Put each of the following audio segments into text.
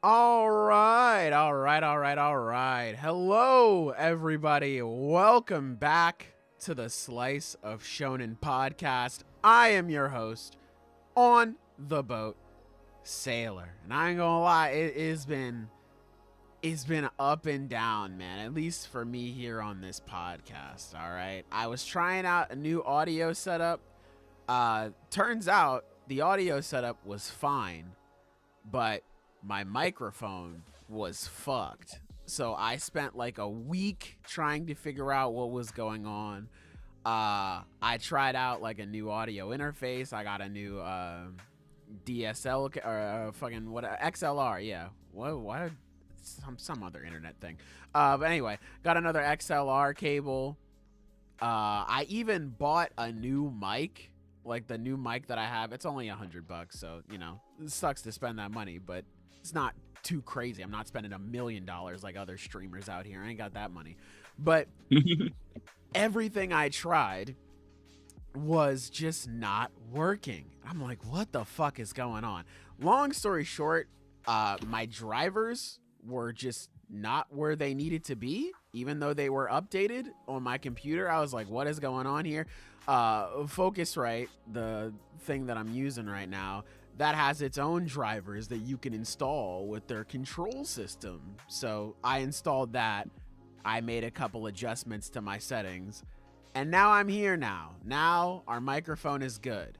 All right. Hello, everybody. Welcome back to the Slice of Shonen Podcast. I am your host on the boat, Sailor. And I ain't gonna lie, it's been up and down, man, at least for me here on this podcast. All right, I was trying out a new audio setup. Turns out the audio setup was fine, but my microphone was fucked. So I spent like a week trying to figure out what was going on. I tried out like a new audio interface. I got a new DSL or fucking what XLR, yeah. What some other internet thing. But anyway, got another XLR cable. I even bought a new mic, like the new mic that I have. It's only $100, so you know, it sucks to spend that money, but it's not too crazy. I'm not spending $1 million like other streamers out here. I ain't got that money. But everything I tried was just not working. I'm like, what the fuck is going on? Long story short, my drivers were just not where they needed to be, even though they were updated on my computer. I was like, what is going on here? Focusrite, the thing that I'm using right now, that has its own drivers that you can install with their control system. So I installed that. I made a couple adjustments to my settings, and now I'm here now. Now our microphone is good.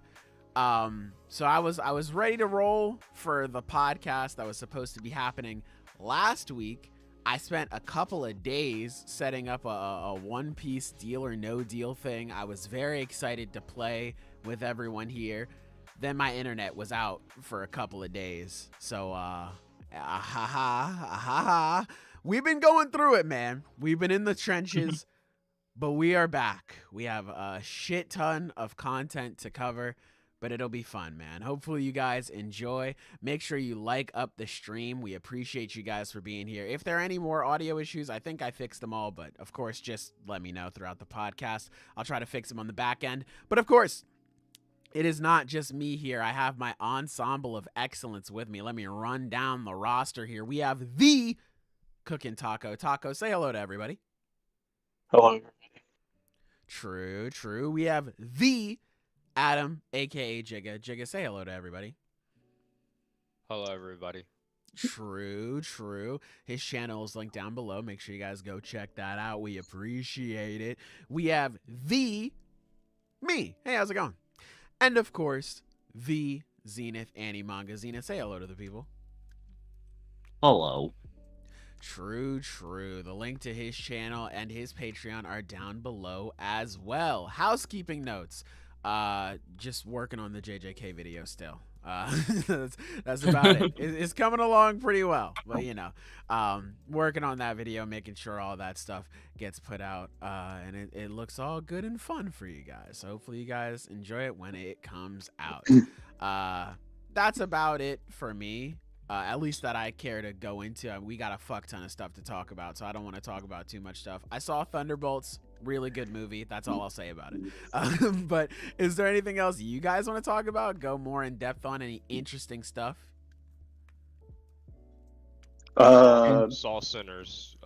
So I was ready to roll for the podcast that was supposed to be happening last week. I spent a couple of days setting up a One Piece Deal or No Deal thing. I was very excited to play with everyone here. Then my internet was out for a couple of days. So, we've been going through it, man. We've been in the trenches, but we are back. We have a shit ton of content to cover, but it'll be fun, man. Hopefully you guys enjoy. Make sure you like up the stream. We appreciate you guys for being here. If there are any more audio issues, I think I fixed them all, but of course, just let me know throughout the podcast. I'll try to fix them on the back end. But of course, it is not just me here. I have my Ensemble of Excellence with me. Let me run down the roster here. We have the Cooking Taco. Taco, say hello to everybody. Hello. True. We have the Adam, a.k.a. Jigga. Jigga, say hello to everybody. Hello, everybody. True. His channel is linked down below. Make sure you guys go check that out. We appreciate it. We have the me. Hey, how's it going? And of course, the Zenith Annie Manga. Zenith, say hello to the people. Hello. True. The link to his channel and his Patreon are down below as well. Housekeeping notes. Just working on the JJK video still. That's about it. It's coming along pretty well, but you know, working on that video, making sure all that stuff gets put out, and it looks all good and fun for you guys. So hopefully you guys enjoy it when it comes out. That's about it for me. At least that I care to go into. We got a fuck ton of stuff to talk about, so I don't want to talk about too much stuff. I saw Thunderbolts, really good movie. That's all I'll say about it. But is there anything else you guys want to talk about? Go more in depth on any interesting stuff? Saw Sinners.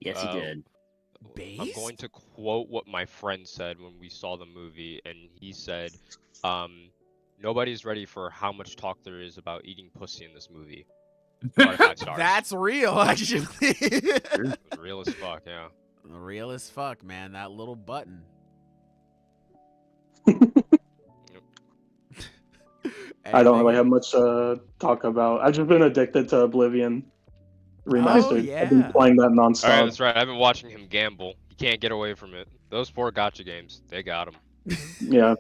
Yes, he did. I'm going to quote what my friend said when we saw the movie, and he said, nobody's ready for how much talk there is about eating pussy in this movie. 5 stars. That's real, actually. Real as fuck, yeah. Real as fuck, man. That little button. I don't really have much to talk about. I've just been addicted to Oblivion Remastered. Oh, yeah. I've been playing that nonstop. Alright, that's right. I've been watching him gamble. You can't get away from it. Those 4 gacha games, they got him. Yeah.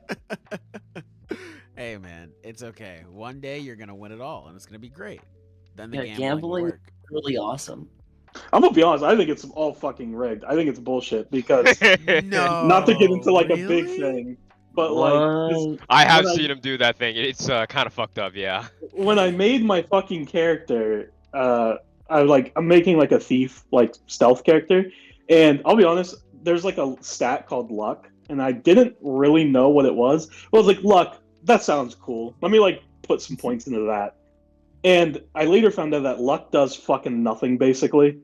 Hey, man, it's okay. One day you're gonna win it all, and it's gonna be great. Then the Yeah, gambling will gambling work. is really awesome. I'm gonna be honest, I think it's all fucking rigged. I think it's bullshit because No, not to get into like a big really? thing, but like I have When I- seen him do that thing. It's kind of fucked up, yeah. when I made my fucking character, I'm making like a thief like stealth character, and I'll be honest, there's like a stat called luck, and I didn't really know what it was. But I was like, luck, that sounds cool. Let me like put some points into that. And I later found out that luck does fucking nothing, basically.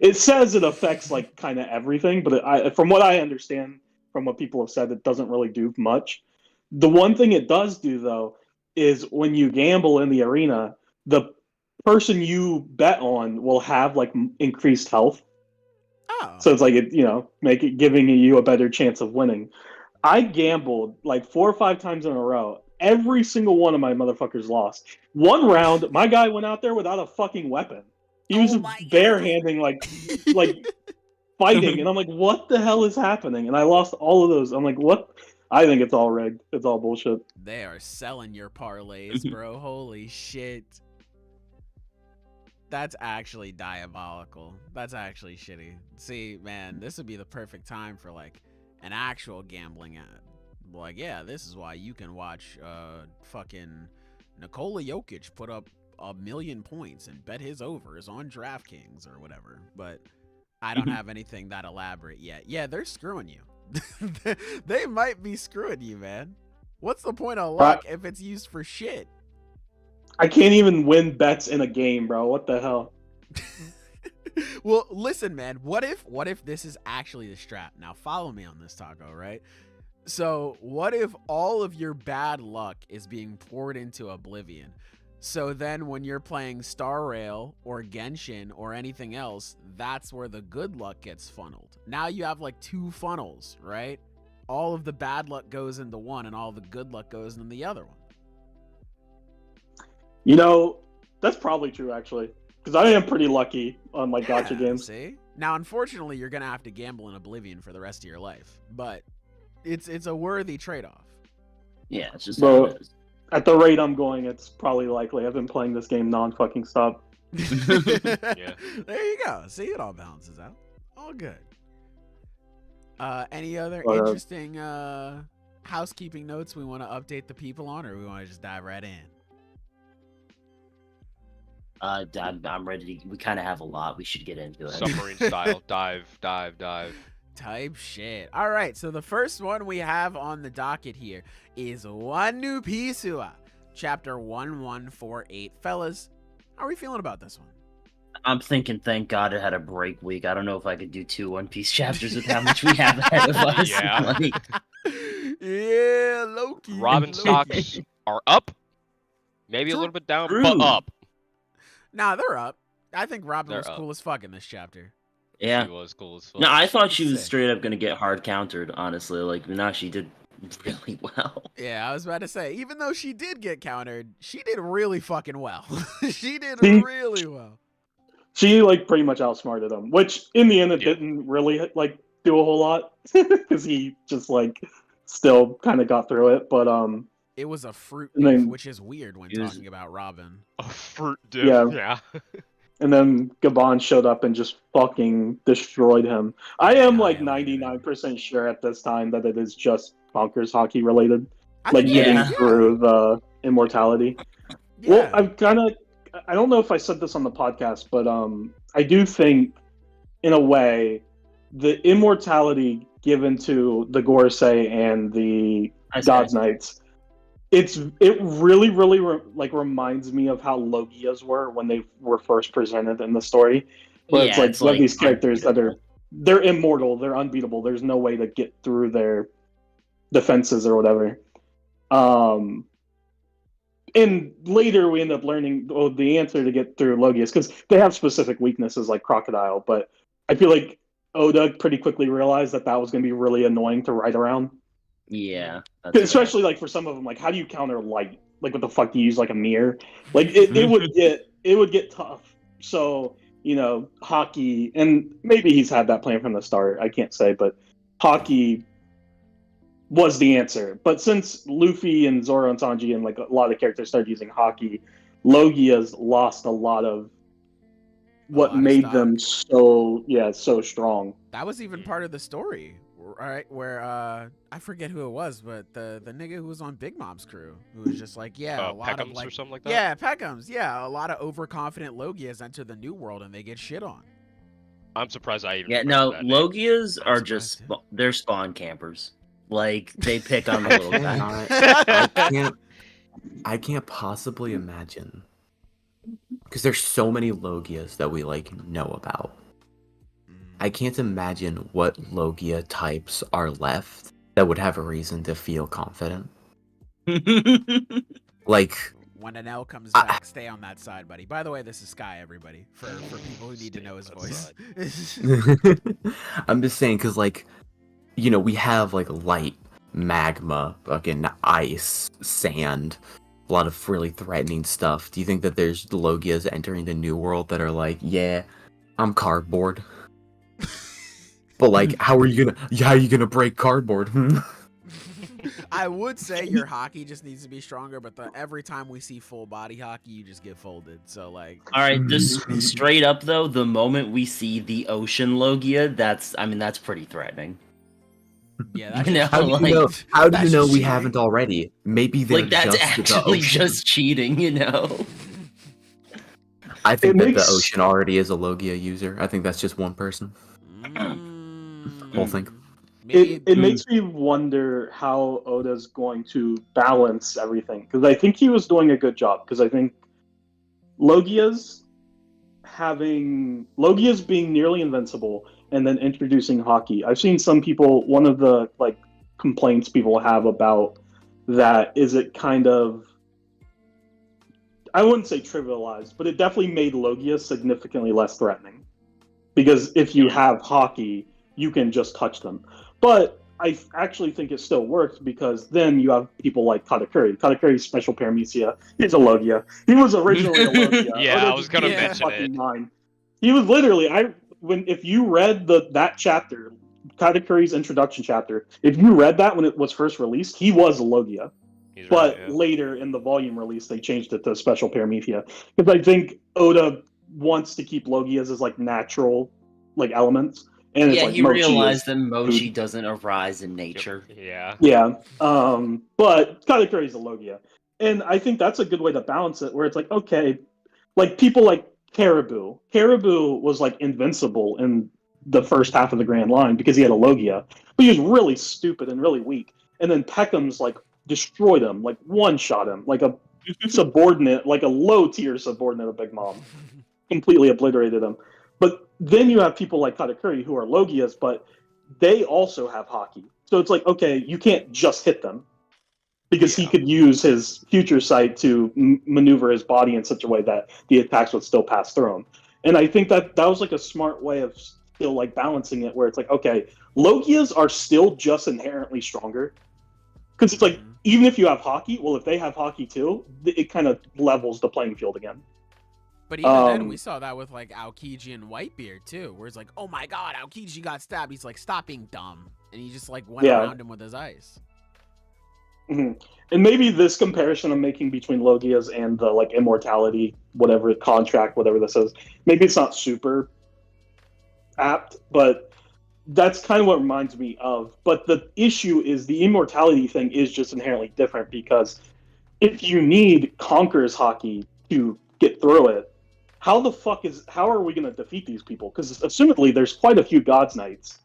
It says it affects, like, kind of everything, but from what I understand, from what people have said, it doesn't really do much. The one thing it does do, though, is when you gamble in the arena, the person you bet on will have, like, increased health. Oh. So it's like, giving you a better chance of winning. I gambled, like, 4 or 5 times in a row. Every single one of my motherfuckers lost. One round, my guy went out there without a fucking weapon. He was barehanding, like fighting, and I'm like, what the hell is happening? And I lost all of those. I'm like, what? I think it's all rigged. It's all bullshit. They are selling your parlays, bro. Holy shit. That's actually diabolical. That's actually shitty. See, man, this would be the perfect time for, like, an actual gambling ad. Like, yeah, this is why you can watch fucking Nikola Jokic put up 1,000,000 points and bet his overs on DraftKings or whatever. But I don't have anything that elaborate yet. Yeah, they're screwing you. They might be screwing you, man. What's the point of luck if it's used for shit? I can't even win bets in a game, bro. What the hell? Well, listen, man. What if this is actually the strat? Now, follow me on this, Taco, right? So, what if all of your bad luck is being poured into Oblivion? So then when you're playing Star Rail or Genshin or anything else, that's where the good luck gets funneled. Now you have like 2 funnels, right? All of the bad luck goes into one and all the good luck goes into the other one. You know, that's probably true, actually. Because I am pretty lucky on, like, gacha games. See? Now, unfortunately, you're going to have to gamble in Oblivion for the rest of your life. But it's a worthy trade-off. Yeah, it's just how it is. At the rate I'm going, it's probably likely. I've been playing this game non-fucking stop. Yeah. There you go. See, it all balances out. All good. Any other interesting housekeeping notes we want to update the people on, or we want to just dive right in? I'm ready to. We kind of have a lot. We should get into it. Submarine style. Dive. Type shit. All right, so the first one we have on the docket here is One New Pisua, chapter 1148. Fellas, how are we feeling about this one? I'm thinking, thank God it had a break week. I don't know if I could do 2 One Piece chapters with how much we have ahead of us. Yeah. Yeah, Loki. Robin stocks are up. Maybe a little bit down, but up. Nah, they're up. I think Robin was cool as fuck in this chapter. Yeah. She was cool as fuck. No, I thought she was straight up going to get hard countered, honestly. Like, no, she did really well. Yeah, I was about to say, even though she did get countered, she did really fucking well. She did really well. She, like, pretty much outsmarted him, which, in the end, it didn't really, like, do a whole lot. Because he just, like, still kind of got through it, but, it was a fruit diff, which is weird when talking about Robin. A fruit diff, yeah. And then Gabon showed up and just fucking destroyed him. I am like 99% sure at this time that it is just bonkers hockey related. Like getting through the immortality. Yeah. Well, I don't know if I said this on the podcast, but I do think, in a way, the immortality given to the Gorosei and the God's Knights, it really reminds me of how Logias were when they were first presented in the story. Where it's like these characters that they're immortal, they're unbeatable. There's no way to get through their defenses or whatever. And later we end up learning the answer to get through Logias, because they have specific weaknesses like Crocodile. But I feel like Oda pretty quickly realized that was going to be really annoying to write around. Yeah, especially like for some of them, like how do you counter light? Like what the fuck do you use, like a mirror? Like it would get tough. So hockey, and maybe he's had that plan from the start. I can't say, but hockey was the answer. But since Luffy and Zoro and Sanji and like a lot of characters started using hockey, Logia's lost a lot of what made them so strong. That was even part of the story. Right, where I forget who it was, but the nigga who was on Big Mom's crew, who was just like, a lot Peckham's of like, or something like that. Yeah, Peckham's. Yeah, a lot of overconfident Logias enter the new world and they get shit on. I'm surprised I even. Yeah, no, Logias are just they're spawn campers. Like they pick on the little guy. I can't possibly imagine, because there's so many Logias that we know about. I can't imagine what Logia types are left that would have a reason to feel confident. Like, when an L comes back, stay on that side, buddy. By the way, this is Sky, everybody, for people who need to know his voice. I'm just saying, because, we have, light, magma, fucking ice, sand, a lot of really threatening stuff. Do you think that there's Logias entering the new world that are like, yeah, I'm cardboard? But, how are you gonna break cardboard? I would say your hockey just needs to be stronger, but every time we see full body hockey, you just get folded. So all right, just straight up though, the moment we see the ocean Logia, that's pretty threatening. Yeah, that's how do you know we haven't already? Maybe they're that's just actually just cheating, I think that the ocean already is a Logia user. I think that's just one person. Whole thing. It makes me wonder how Oda's going to balance everything, because I think he was doing a good job, because I think Logia's being nearly invincible and then introducing hockey. I've seen some people, one of the complaints people have about that is it kind of, I wouldn't say trivialized, but it definitely made Logia significantly less threatening, because if you have hockey, you can just touch them. But I actually think it still works, because then you have people like Katakuri. Katakuri's special paramecia is a Logia. He was originally a Logia. Yeah, I was gonna mention it. Mind. He was literally if you read that chapter, Katakuri's introduction chapter, if you read that when it was first released, he was a Logia. Later in the volume release, they changed it to special paramecia, because I think Oda wants to keep Logias as natural elements. And yeah, he realized that Mochi doesn't arise in nature. Yeah. Yeah. But Katakuri is a Logia. And I think that's a good way to balance it, where it's okay, people like Caribou. Caribou was invincible in the first half of the Grand Line because he had a Logia. But he was really stupid and really weak. And then Peckham's destroyed him, one-shot him, a subordinate, a low-tier subordinate of Big Mom. Completely obliterated him. But then you have people like Katakuri who are Logias, but they also have hockey. So it's okay, you can't just hit them, because he could use his future sight to maneuver his body in such a way that the attacks would still pass through him. And I think that was a smart way of still balancing it, where it's okay, Logias are still just inherently stronger. Because it's even if you have hockey, well, if they have hockey too, it kind of levels the playing field again. But even then, we saw that with Aokiji and Whitebeard too, where it's oh my god, Aokiji got stabbed. He's stop being dumb, and he just went around him with his ice. Mm-hmm. And maybe this comparison I'm making between Logias and the immortality, whatever contract, whatever this is, maybe it's not super apt, but that's kind of what reminds me of. But the issue is the immortality thing is just inherently different, because if you need Conqueror's hockey to get through it, how are we going to defeat these people? Because assumedly there's quite a few God's Knights.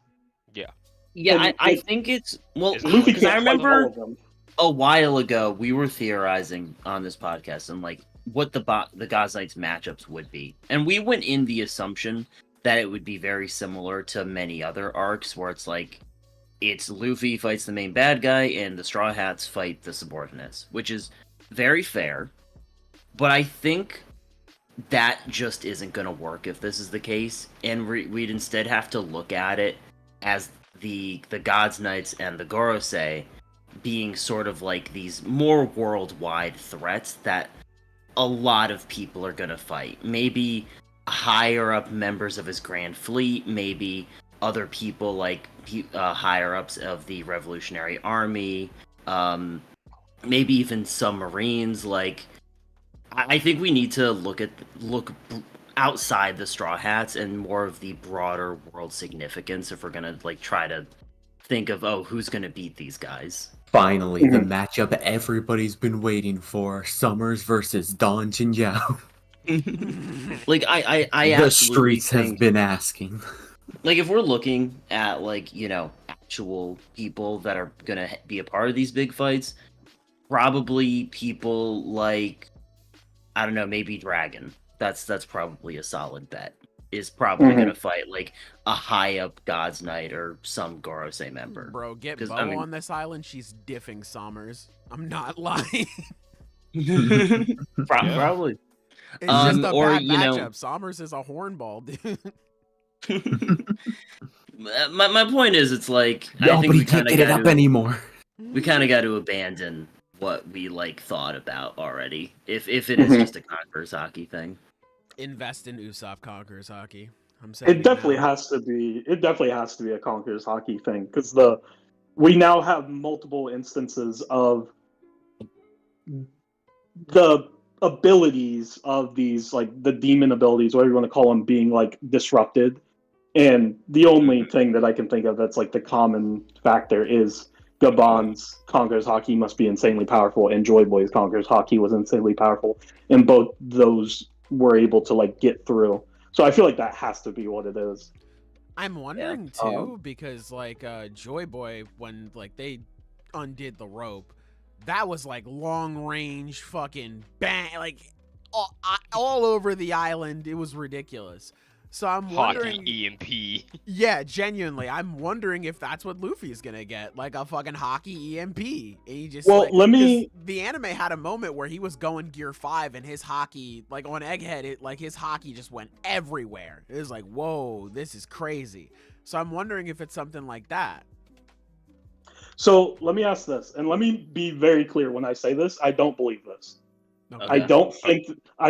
Yeah, I think it's Luffy can't I remember all of them. A while ago we were theorizing on this podcast and what the God's Knights matchups would be, and we went in the assumption that it would be very similar to many other arcs, where it's Luffy fights the main bad guy and the Straw Hats fight the subordinates, which is very fair. But I think that just isn't going to work if this is the case, and we'd instead have to look at it as the God's Knights and the Gorosei being sort of these more worldwide threats that a lot of people are going to fight. Maybe higher up members of his Grand Fleet, maybe other people higher ups of the Revolutionary Army, maybe even some Marines. I think we need to look outside the Straw Hats and more of the broader world significance if we're gonna try to think of who's gonna beat these guys. Finally, the matchup everybody's been waiting for: Summers versus Don Jinjiao. I the streets have been asking. If we're looking at actual people that are gonna be a part of these big fights, probably people like, I don't know, maybe Dragon. That's probably a solid bet. Is probably gonna fight like a high up God's Knight or some Gorosei member. Bro, get 'Cause, Bo I mean- on this island. She's diffing Sommers. I'm not lying. Probably. It's just a or, bad you know- matchup. Sommers is a hornball, dude. My point is, it's like I think Nobody we can kind of get it up anymore. we kind of got to abandon what we like thought about already. If it is just a Conqueror's Hockey thing. Invest in Usopp Conqueror's Hockey. I'm saying It definitely has to be. It definitely has to be a Conqueror's Hockey thing because we now have multiple instances of the abilities of these, like the demon abilities, whatever you want to call them, being like disrupted. And the only thing that I can think of that's like the common factor is Gabon's Conqueror's Hockey must be insanely powerful, and Joy Boy's Conqueror's Hockey was insanely powerful, and both those were able to like get through. So I feel like that has to be what it is. I'm wondering too, because like Joy Boy, when like they undid the rope, that was like long range fucking bang, like all over the island. It was ridiculous. So I'm wondering, Hockey EMP. yeah, genuinely, I'm wondering if that's what Luffy's gonna get, like a fucking hockey EMP. And he just, Well, like, let me- 'cause the anime had a moment where he was going Gear 5 and his hockey, like on Egghead, like his hockey just went everywhere. It was like, whoa, this is crazy. So I'm wondering if it's something like that. So let me ask this, and let me be very clear when I say this. I don't believe this. Okay. I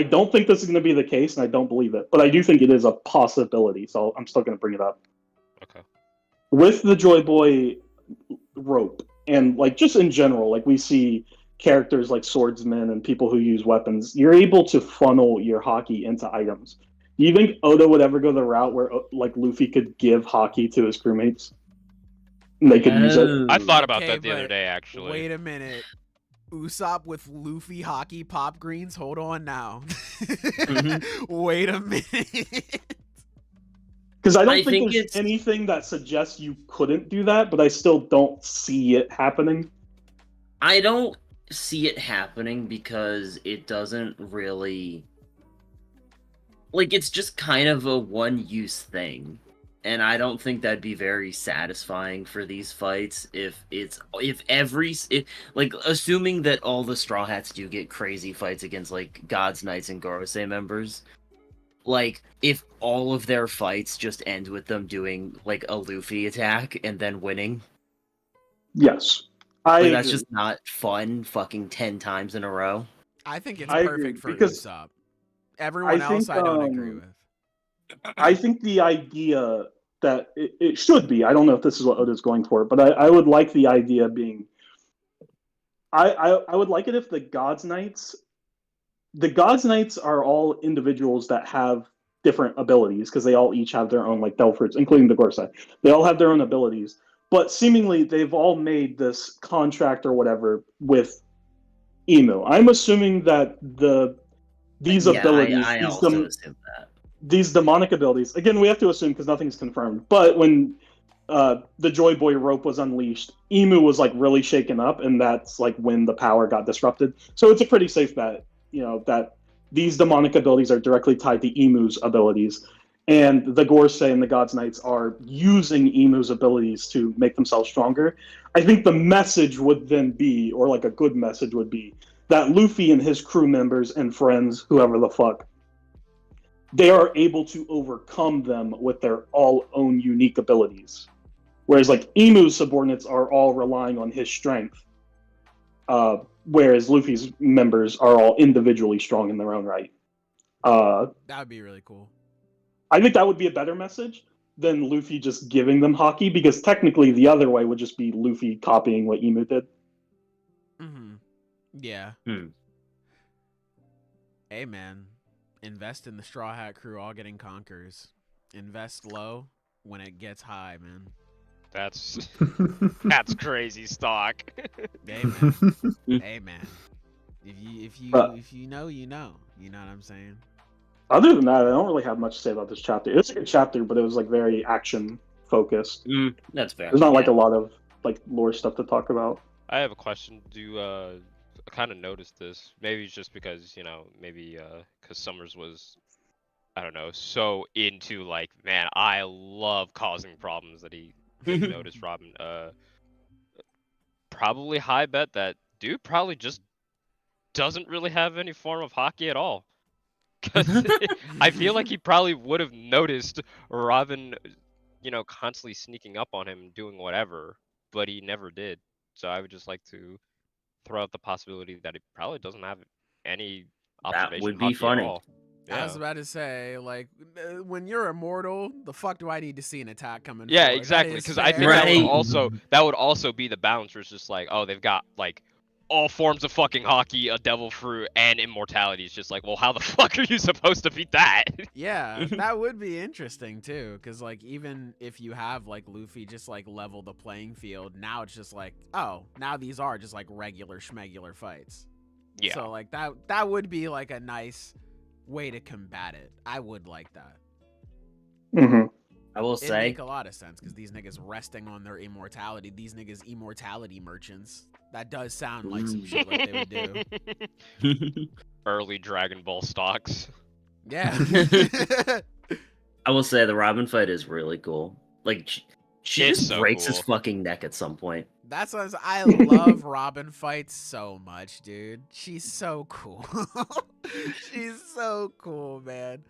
don't think this is going to be the case, and I don't believe it. But I do think it is a possibility, so I'm still going to bring it up. Okay. With the Joy Boy rope, and like just in general, like we see characters like swordsmen and people who use weapons, you're able to funnel your hockey into items. Do you think Oda would ever go the route where like Luffy could give hockey to his crewmates? And they could use it? I thought about Okay, that the other but day, actually. Wait a minute. Usopp with Luffy hockey pop greens? Hold on now. Wait a minute. Because I don't I think think there's it's- anything that suggests you couldn't do that, but I still don't see it happening. I don't see it happening because it doesn't really, like, it's just kind of a one-use thing, and I don't think that'd be very satisfying for these fights if like, assuming that all the Straw Hats do get crazy fights against like God's Knights and Gorosei members, like if all of their fights just end with them doing like a Luffy attack and then winning. Yes. Like, I that's agree. just not fun fucking 10 times in a row. I think it's I agree, perfect for because Usopp. Everyone else think, I don't agree with. I think the idea that it should be, I don't know if this is what Oda's going for, but I would like the idea being, I would like it if the God's Knights are all individuals that have different abilities, because they all each have their own like devil fruits, including the Gorosei. They all have their own abilities, but seemingly they've all made this contract or whatever with Emu. I'm assuming that these abilities, I also assume that. these demonic abilities, again, we have to assume because nothing's confirmed, but when the Joy Boy rope was unleashed, Emu was like really shaken up, and that's like when the power got disrupted. So it's a pretty safe bet, you know, that these demonic abilities are directly tied to Emu's abilities, and the Gorosei and the God's Knights are using Emu's abilities to make themselves stronger. I think the message would then be, or like a good message would be, that Luffy and his crew members and friends, whoever the fuck, they are able to overcome them with their all own unique abilities. Whereas like Emu's subordinates are all relying on his strength, whereas Luffy's members are all individually strong in their own right. That would be really cool. I think that would be a better message than Luffy just giving them hockey, because technically the other way would just be Luffy copying what Emu did. Mm-hmm. Yeah. Hey, man. Invest in the Straw Hat crew all getting conkers. Invest low when it gets high, man. That's crazy stock. Hey, man. Hey, man. If you know, you know. You know what I'm saying? Other than that, I don't really have much to say about this chapter. It was a good chapter, but it was like very action focused. That's fair. There's not like a lot of like lore stuff to talk about. I have a question. Do kind of noticed this. Maybe it's just because maybe because Summers was, I don't know, so into like, man, I love causing problems that he didn't notice Robin. Probably high bet that dude probably just doesn't really have any form of hockey at all. 'Cause I feel like he probably would have noticed Robin, constantly sneaking up on him, doing whatever, but he never did. So I would just like to throw out the possibility that he probably doesn't have any observation would be hockey funny. at all. I was about to say, like, when you're immortal, the fuck do I need to see an attack coming? Yeah, forward? exactly. That is Because I think fair. that would also be the balance. Where it's just like, oh, they've got like all forms of fucking hockey, a devil fruit, and immortality. It's just like, well, how the fuck are you supposed to beat that? Yeah, that would be interesting too, because like even if you have like Luffy just like level the playing field, now it's just like, oh, now these are just like regular schmegular fights. Yeah. So like that would be like a nice way to combat it. I would like that. Mm-hmm. I will It'd say, make a lot of sense because these niggas resting on their immortality. These niggas immortality merchants. That does sound like some shit like they would do. Early Dragon Ball stocks. Yeah. I will say the Robin fight is really cool. Like she It's just so breaks his cool. fucking neck at some point. That's what I love Robin fights so much, dude. She's so cool. She's so cool, man.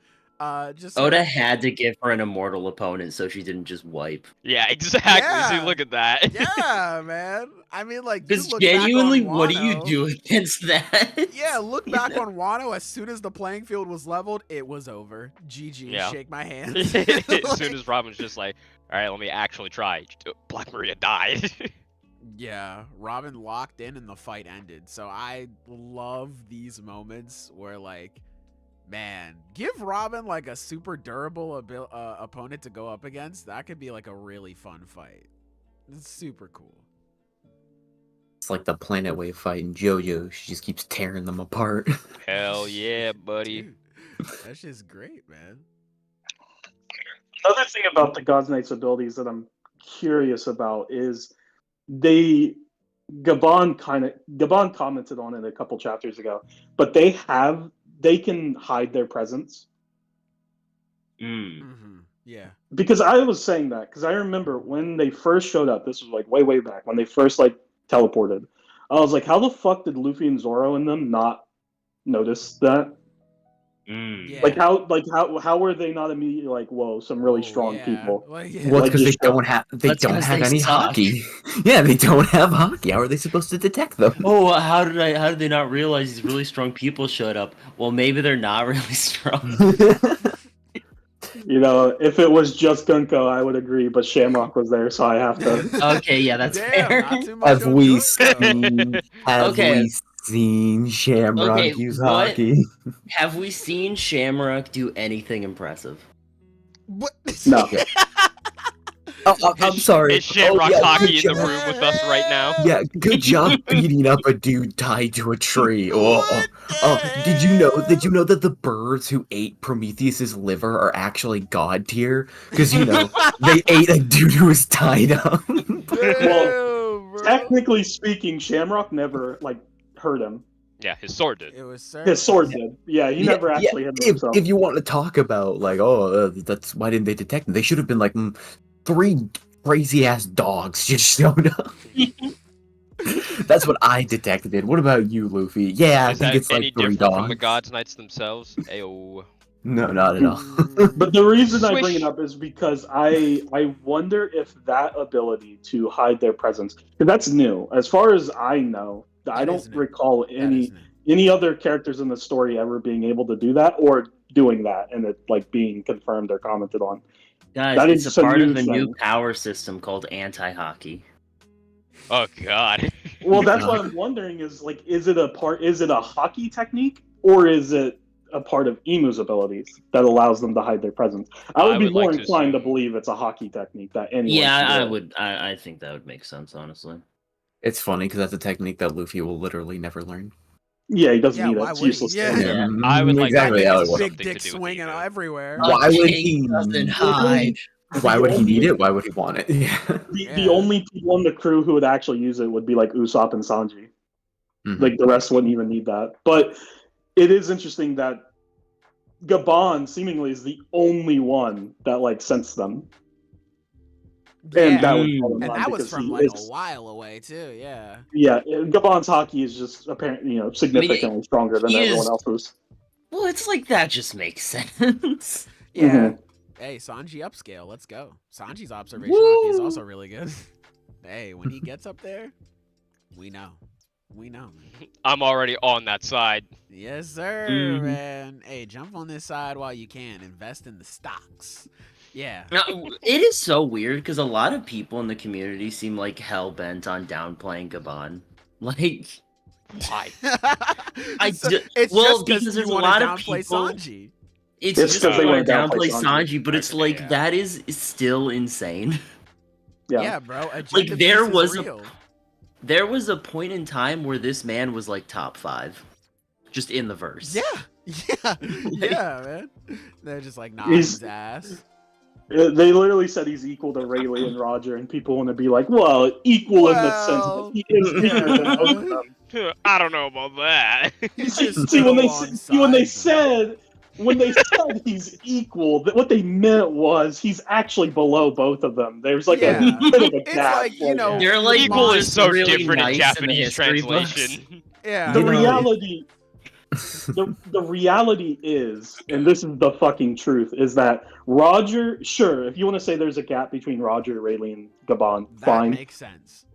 Just Oda had to give her an immortal opponent so she didn't just wipe. Yeah, exactly. Yeah. See, look at that. Yeah, man. I mean, like, Because you look back on genuinely, what do you Wano- do against that? Yeah, look back on Wano. As soon as the playing field was leveled, it was over. GG. Yeah. Shake my hand. As soon as Robin's just like, all right, let me actually try. Black Maria died. Yeah, Robin locked in and the fight ended. So I love these moments where, like, man, give Robin like a super durable opponent to go up against. That could be like a really fun fight. It's super cool. It's like the Planet Wave fight in JoJo. She just keeps tearing them apart. Hell yeah, buddy. Dude, that shit's great, man. Another thing about the God's Knight's abilities that I'm curious about is Gabon commented on it a couple chapters ago, but they can hide their presence. Mm-hmm. Yeah. Because I was saying that because I remember when they first showed up, this was like way back when they first like teleported. I was like, how the fuck did Luffy and Zoro and them not notice that? Yeah. Like how were they not immediately like, whoa, some really strong yeah. people? Like, yeah. Well, Like, because they just- don't have That's 'cause they any suck. hockey. Yeah, they don't have hockey. How are they supposed to detect them? Oh, how did they not realize these really strong people showed up? Well, maybe they're not really strong. You know, if it was just Gunko, I would agree, but Shamrock was there, so I have to. Okay, yeah, that's Damn, fair. not too much Have on we Gunko. Okay. seen Shamrock Okay, use what? hockey? Have we seen Shamrock do anything impressive? What? No. I'm sorry. Is Shamrock Oh, yeah, Hockey good in the job. room with us right now? Yeah, good job beating up a dude tied to a tree. Did you know that the birds who ate Prometheus's liver are actually god tier? Because they ate a dude who was tied up. Damn, bro. Technically speaking, Shamrock never like hurt him. Yeah, his sword did. It was His sword did. Yeah, he never actually hit him himself. If you want to talk about like, that's why didn't they detect him? They should have been like 3 crazy ass dogs just showed up. That's what I detected. What about you, Luffy? Yeah, I Is think that it's like any 3 different from the dogs. God's Knights themselves? Ayo. No, not at all. But the reason I bring Swish. it up is because I wonder if that ability to hide their presence, because that's new. As far as I know, I It don't is new. recall That is new. any other characters in the story ever being able to do that or doing that and it like being confirmed or commented on. Guys, That it's is a a part new of a new thing. power system called anti-hockey. Oh god. Well, that's what I'm wondering is like, is it a hockey technique or is it a part of Emu's abilities that allows them to hide their presence? I would I be would more like to inclined to assume- believe it's a hockey technique that anyone. Yeah, can I do. would. I think that would make sense, honestly. It's funny because that's a technique that Luffy will literally never learn. Yeah, he doesn't Yeah, need why it. It's would he? useless. Yeah. to him. Yeah. I would like exactly that how is it works. Big something to dick do with swinging Emu. everywhere. Why would King he- doesn't hide? Why would he need it? Why would he want it? Yeah. The Yeah. only people in the crew who would actually use it would be like Usopp and Sanji. Mhm. Like the rest wouldn't even need that. But it is interesting that Gabon seemingly is the only one that like sensed them, and Yeah. that was all And on that was because from he like a is. while away too. Yeah. Yeah, Gabon's hockey is just apparently significantly stronger than he everyone is- else's. Well, it's like that just makes sense. Yeah. Mhm. Hey, Sanji upscale. Let's go. Sanji's observation hockey is Woo! also really good. Hey, when he gets up there, we know. We know. I'm already on that side. Yes, sir, Mhm. man. Hey, jump on this side while you can. Invest in the stocks. Yeah. Now, it is so weird because a lot of people in the community seem like hell bent on downplaying Gabon. Like, Why? it's well, just because you there's a wanna lot of downplay people. It's It's It's just 'cause they they want to wanna downplay downplay Sanji, but it's Okay, like yeah. that is still insane. Yeah. bro. Agenda Like, there piece is was a- real. There was a point in time where this man was like top 5, just in the verse. Yeah, man. They're just like, nah, He's- his ass. They literally said he's equal to Rayleigh and Roger, and people want to be like, well, equal in the sense Well, that he is weaker than both of them. I don't know about that. He's just See, when still they alongside when they said he's equal, what they meant was he's actually below both of them. There's like Yeah. a bit of a It's gap. like, you know, They're like Equal is just so really different nice in the Japanese history books. translation. Yeah. the You know- reality. The reality is, and this is the fucking truth, is that Roger. Sure, if you want to say there's a gap between Roger, Rayleigh, and Gabon, That fine. makes sense.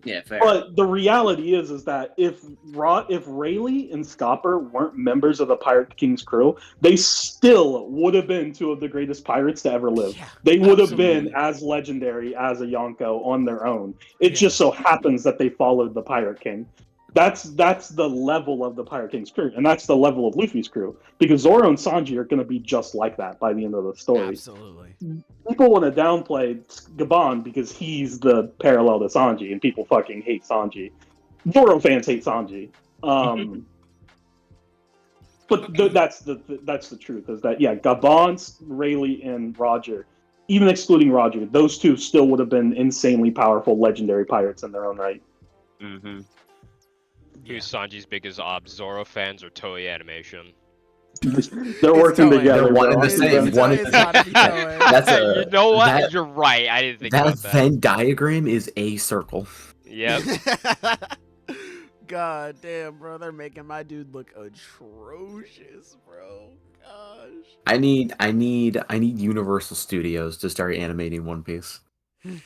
Yeah, fair. But the reality is that if Rayleigh and Scopper weren't members of the Pirate King's crew, they still would have been two of the greatest pirates to ever live. Yeah, They would have been absolutely. as legendary as a Yonko on their own. It Yeah. just so happens that they followed the Pirate King. That's the level of the Pirate King's crew, and that's the level of Luffy's crew. Because Zoro and Sanji are going to be just like that by the end of the story. Absolutely. People want to downplay Gabon because he's the parallel to Sanji, and people fucking hate Sanji. Zoro fans hate Sanji. But that's the truth. Is that Gabon, Rayleigh, and Roger, even excluding Roger, those two still would have been insanely powerful, legendary pirates in their own right. Mm-hmm. Who's Sanji's biggest obs? Zoro fans or Toei Animation? They're working Toei. together. They're one bro. and the same. It's One it's and- gotta be Toei. That's a- You know what? that- You're right. I didn't think That about that. Venn diagram is a circle. Yep. God damn, bro, they're making my dude look atrocious, bro. Gosh. I need Universal Studios to start animating One Piece.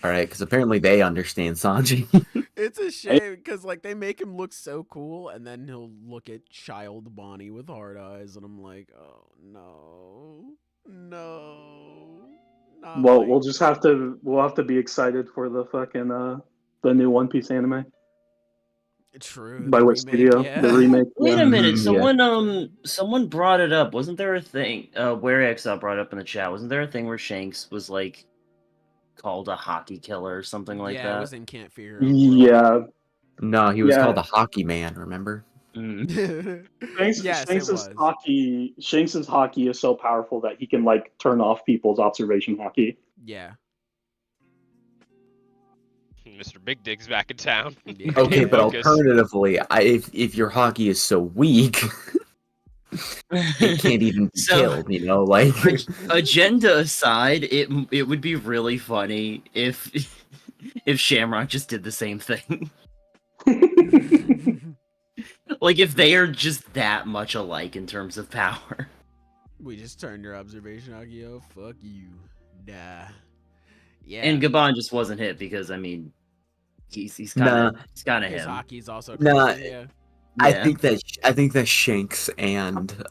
All right, because apparently they understand Sanji. It's a shame because like they make him look so cool, and then he'll look at child Bonnie with hard eyes, and I'm like, oh no. Not Well, like we'll have to be excited for the fucking the new One Piece anime. True. By the what remake, studio? yeah. The remake. Wait yeah. a minute. Yeah. Someone brought it up. Wasn't there a thing? Where Exile brought it up in the chat. Wasn't there a thing where Shanks was like called a hockey killer or something like yeah, that? it was in Can't Fear. Yeah. No, he was Yeah. called the Hockey Man. Remember? Mm. Yes, it Shanks's was. Shanks's hockey is so powerful that he can like turn off people's observation hockey. Yeah. Mr. Big Dig's back in town. Yeah. Okay, but Focus. alternatively, if your hockey is so weak, it can't even be So- killed. You know, like Agenda aside, it would be really funny if Shamrock just did the same thing. Like if they are just that much alike in terms of power. We just turned your observation hockey off. Fuck you. Nah. Yeah. And Gabon just wasn't hit because I mean, he's Nah. kind of his him. hockey's also Nah. crazy, yeah. I Yeah. think that Shanks and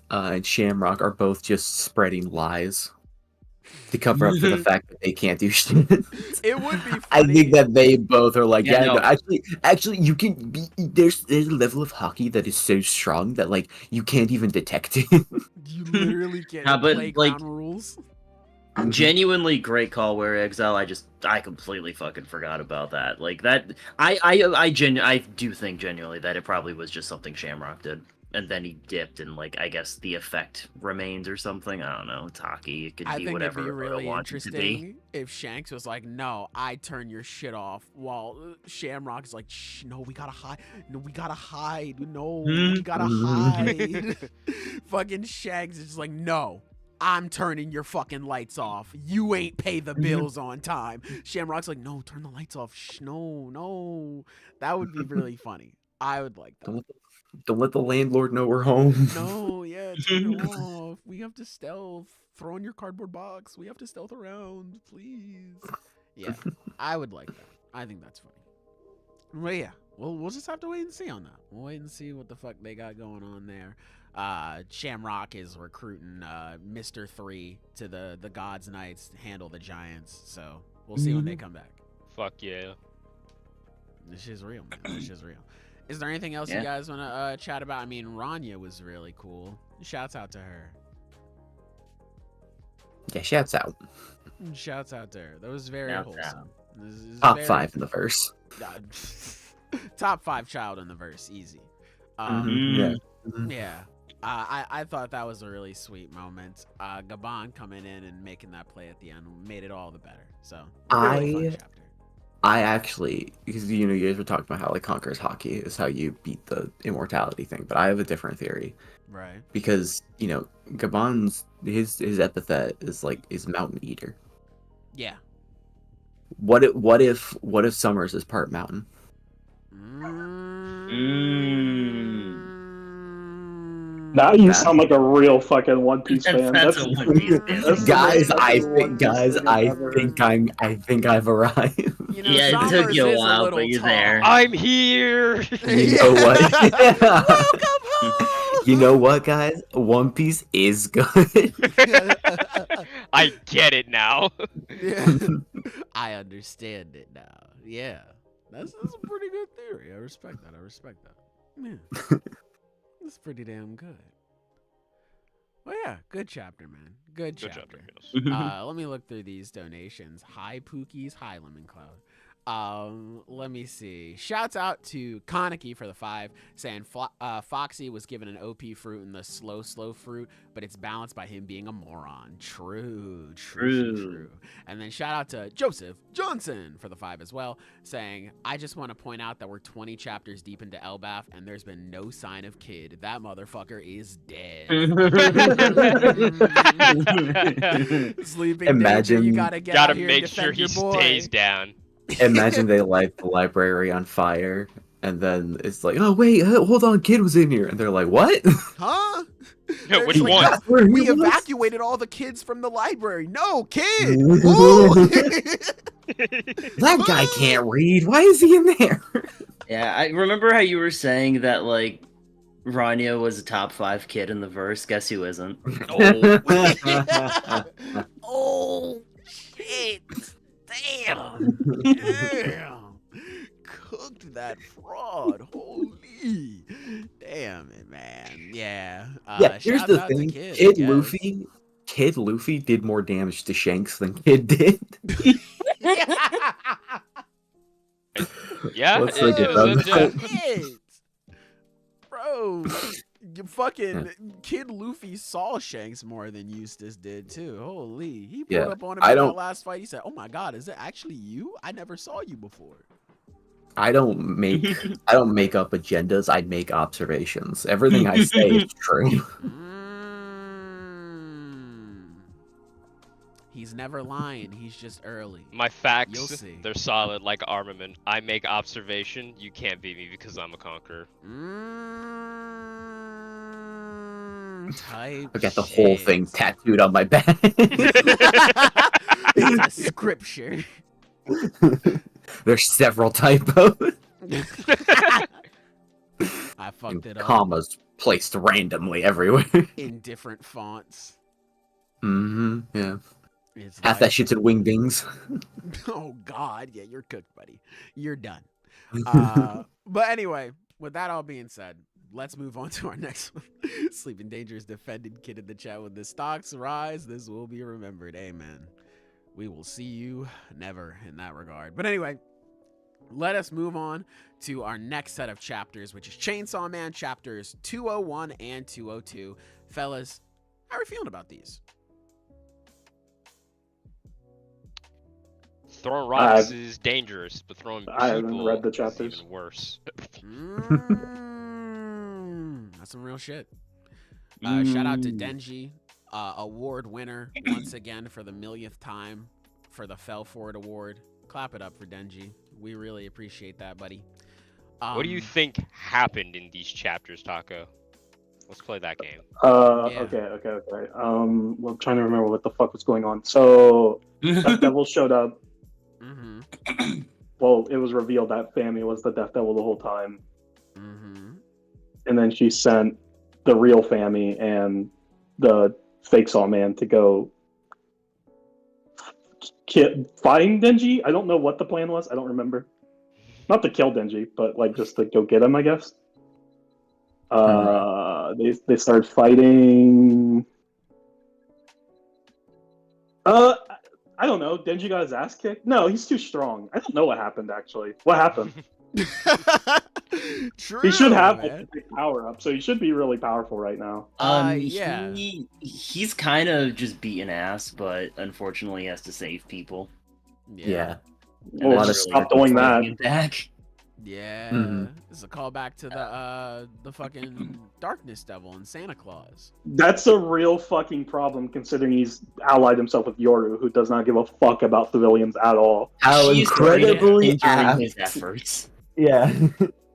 Shamrock are both just spreading lies to cover up for the fact that they can't do shit. It would be funny. I think that they both are like, Yeah, yeah, no. no, actually, you can be. There's a level of hockey that is so strong that like you can't even detect it. You literally can't Nah, but, play like- ground rules. Genuinely great call, Where Exile. I completely fucking forgot about that. Like that, I do think genuinely that it probably was just something Shamrock did, and then he dipped, and like I guess the effect remains or something. I don't know. It's hockey. It could I be think whatever it'd be Oda really wants it to be. interesting if Shanks was like, "No, I turn your shit off," while Shamrock is like, "Shh, no, we gotta hide. No, we gotta hide. No, we gotta hide." Fucking Shanks is just like, "No, I'm turning your fucking lights off. You ain't pay the bills on time." Shamrock's like, "No, turn the lights off. Shh, no." That would be really funny. I would like that. Don't let the landlord know we're home. No, yeah, turn it off. We have to stealth. Throw in your cardboard box. We have to stealth around, please. Yeah, I would like that. I think that's funny. But yeah, we'll just have to wait and see on that. We'll wait and see what the fuck they got going on there. Shamrock is recruiting Mr. 3 to the Gods Knights to handle the Giants. So we'll see when they come back. Fuck yeah. This shit's real, man. This shit's real. Is there anything else you Yeah. guys want to chat about? I mean, Rania was really cool. Shouts out to her. Yeah, shouts out. Shouts out to her. That was very Shouts wholesome. This is Top very- 5 in the verse. Top 5 child in the verse, easy. Yeah. Yeah. I thought that was a really sweet moment. Gabon coming in and making that play at the end made it all the better. So really fun chapter. I actually, because you guys were talking about how like Conqueror's hockey is how you beat the immortality thing, but I have a different theory. Right. Because Gabon's his epithet is Mountain Eater. Yeah. What if Summers is part mountain? Now you sound like a real fucking One Piece fan. That's a One Piece fan. that's the Guys, most I fucking One think Piece guys, thing I ever. think I've arrived. You know, Yeah, it took Summers you a is while, little but you're tall. there. I'm here. You know what? Welcome home. You know what, guys? One Piece is good. I get it now. Yeah. I understand it now. Yeah. That's a pretty good theory. I respect that. Yeah. That's pretty damn good. Well, yeah, good chapter, man. Good Good chapter. chapter, yes. Let me look through these donations. Hi, Pookies. Hi, Lemon Cloud. Let me see. Shouts out to Kaneki for the 5, saying Foxy was given an OP fruit in the slow fruit, but it's balanced by him being a moron. True. And then shout out to Joseph Johnson for the 5 as well, saying, I just want to point out that we're 20 chapters deep into Elbaf, and there's been no sign of Kid. That motherfucker is dead. Sleeping Imagine- danger, you gotta get Gotta out here make and sure defend he your boy. stays down. Imagine they light the library on fire, and then it's like, oh wait, hold on, Kid was in here, and they're like, what? Huh? No, They're which just like, one? That's where he We was? evacuated all the kids from the library. No, Kid! Ooh. Ooh. That guy can't read. Why is he in there? Yeah, I remember how you were saying that like Rania was a top 5 kid in the verse. Guess who isn't? Oh, shit. Damn. Cooked that fraud. Holy. Damn it, man. Yeah. Yeah, here's shouts the out to thing. Kid, I Kid guess. Luffy did more damage to Shanks than Kid did. Yeah, Let's it look at was them. Shit. Bro, you fucking Kid Luffy saw Shanks more than Eustace did too. Holy, he pulled Yeah, up on him I in that don't- last fight. He said, "Oh my god, is it actually you? I never saw you before." I don't make up agendas. I make observations. Everything I say is true. He's never lying. He's just early. My You'll facts, see. they're solid like armament. I make observation, you can't beat me because I'm a conqueror. Type. I got the whole shit. thing tattooed on my back. It's a scripture. There's several typos. I fucked it up Commas placed randomly everywhere. in different fonts. Yeah. It's Half that shit's in wingdings. Oh God, yeah, you're cooked, buddy. You're done. But anyway, with that all being said, let's move on to our next one. Sleeping Dangerous defended Kid in the chat. When the stocks rise, this will be remembered. Amen. We will see you never in that regard. But anyway, let us move on to our next set of chapters, which is Chainsaw Man chapters 201 and 202. Fellas, how are we feeling about these? Throwing rocks is dangerous, but throwing people I haven't read the is chapters. even worse. That's some real shit. Shout out to Denji, award winner once again for the millionth time for the Fell For It award. Clap it up for Denji. We really appreciate that, buddy. What do you think happened in these chapters, Taco? Let's play that game. Okay. Well, I'm trying to remember what the fuck was going on. So, Death Devil showed up. Mm-hmm. Well, it was revealed that Fami was the Death Devil the whole time. Mm-hmm. And then she sent the real Fami and the fake Saw Man to go find Denji. I don't know what the plan was. I don't remember. Not to kill Denji, but like just to go get him, I guess. They started fighting. I don't know. Denji got his ass kicked. No, he's too strong. I don't know what happened actually. What happened? True. He should have man. a big power up, so he should be really powerful right now. Yeah. He's kind of just beating ass, but unfortunately he has to save people. Yeah. And Well, that's just stop doing holding that. him back. Yeah. Mhm. This is a callback to the fucking Darkness Devil and Santa Claus. That's a real fucking problem, considering he's allied himself with Yoru, who does not give a fuck about civilians at all. How She's incredibly injuring his apt. efforts. Yeah.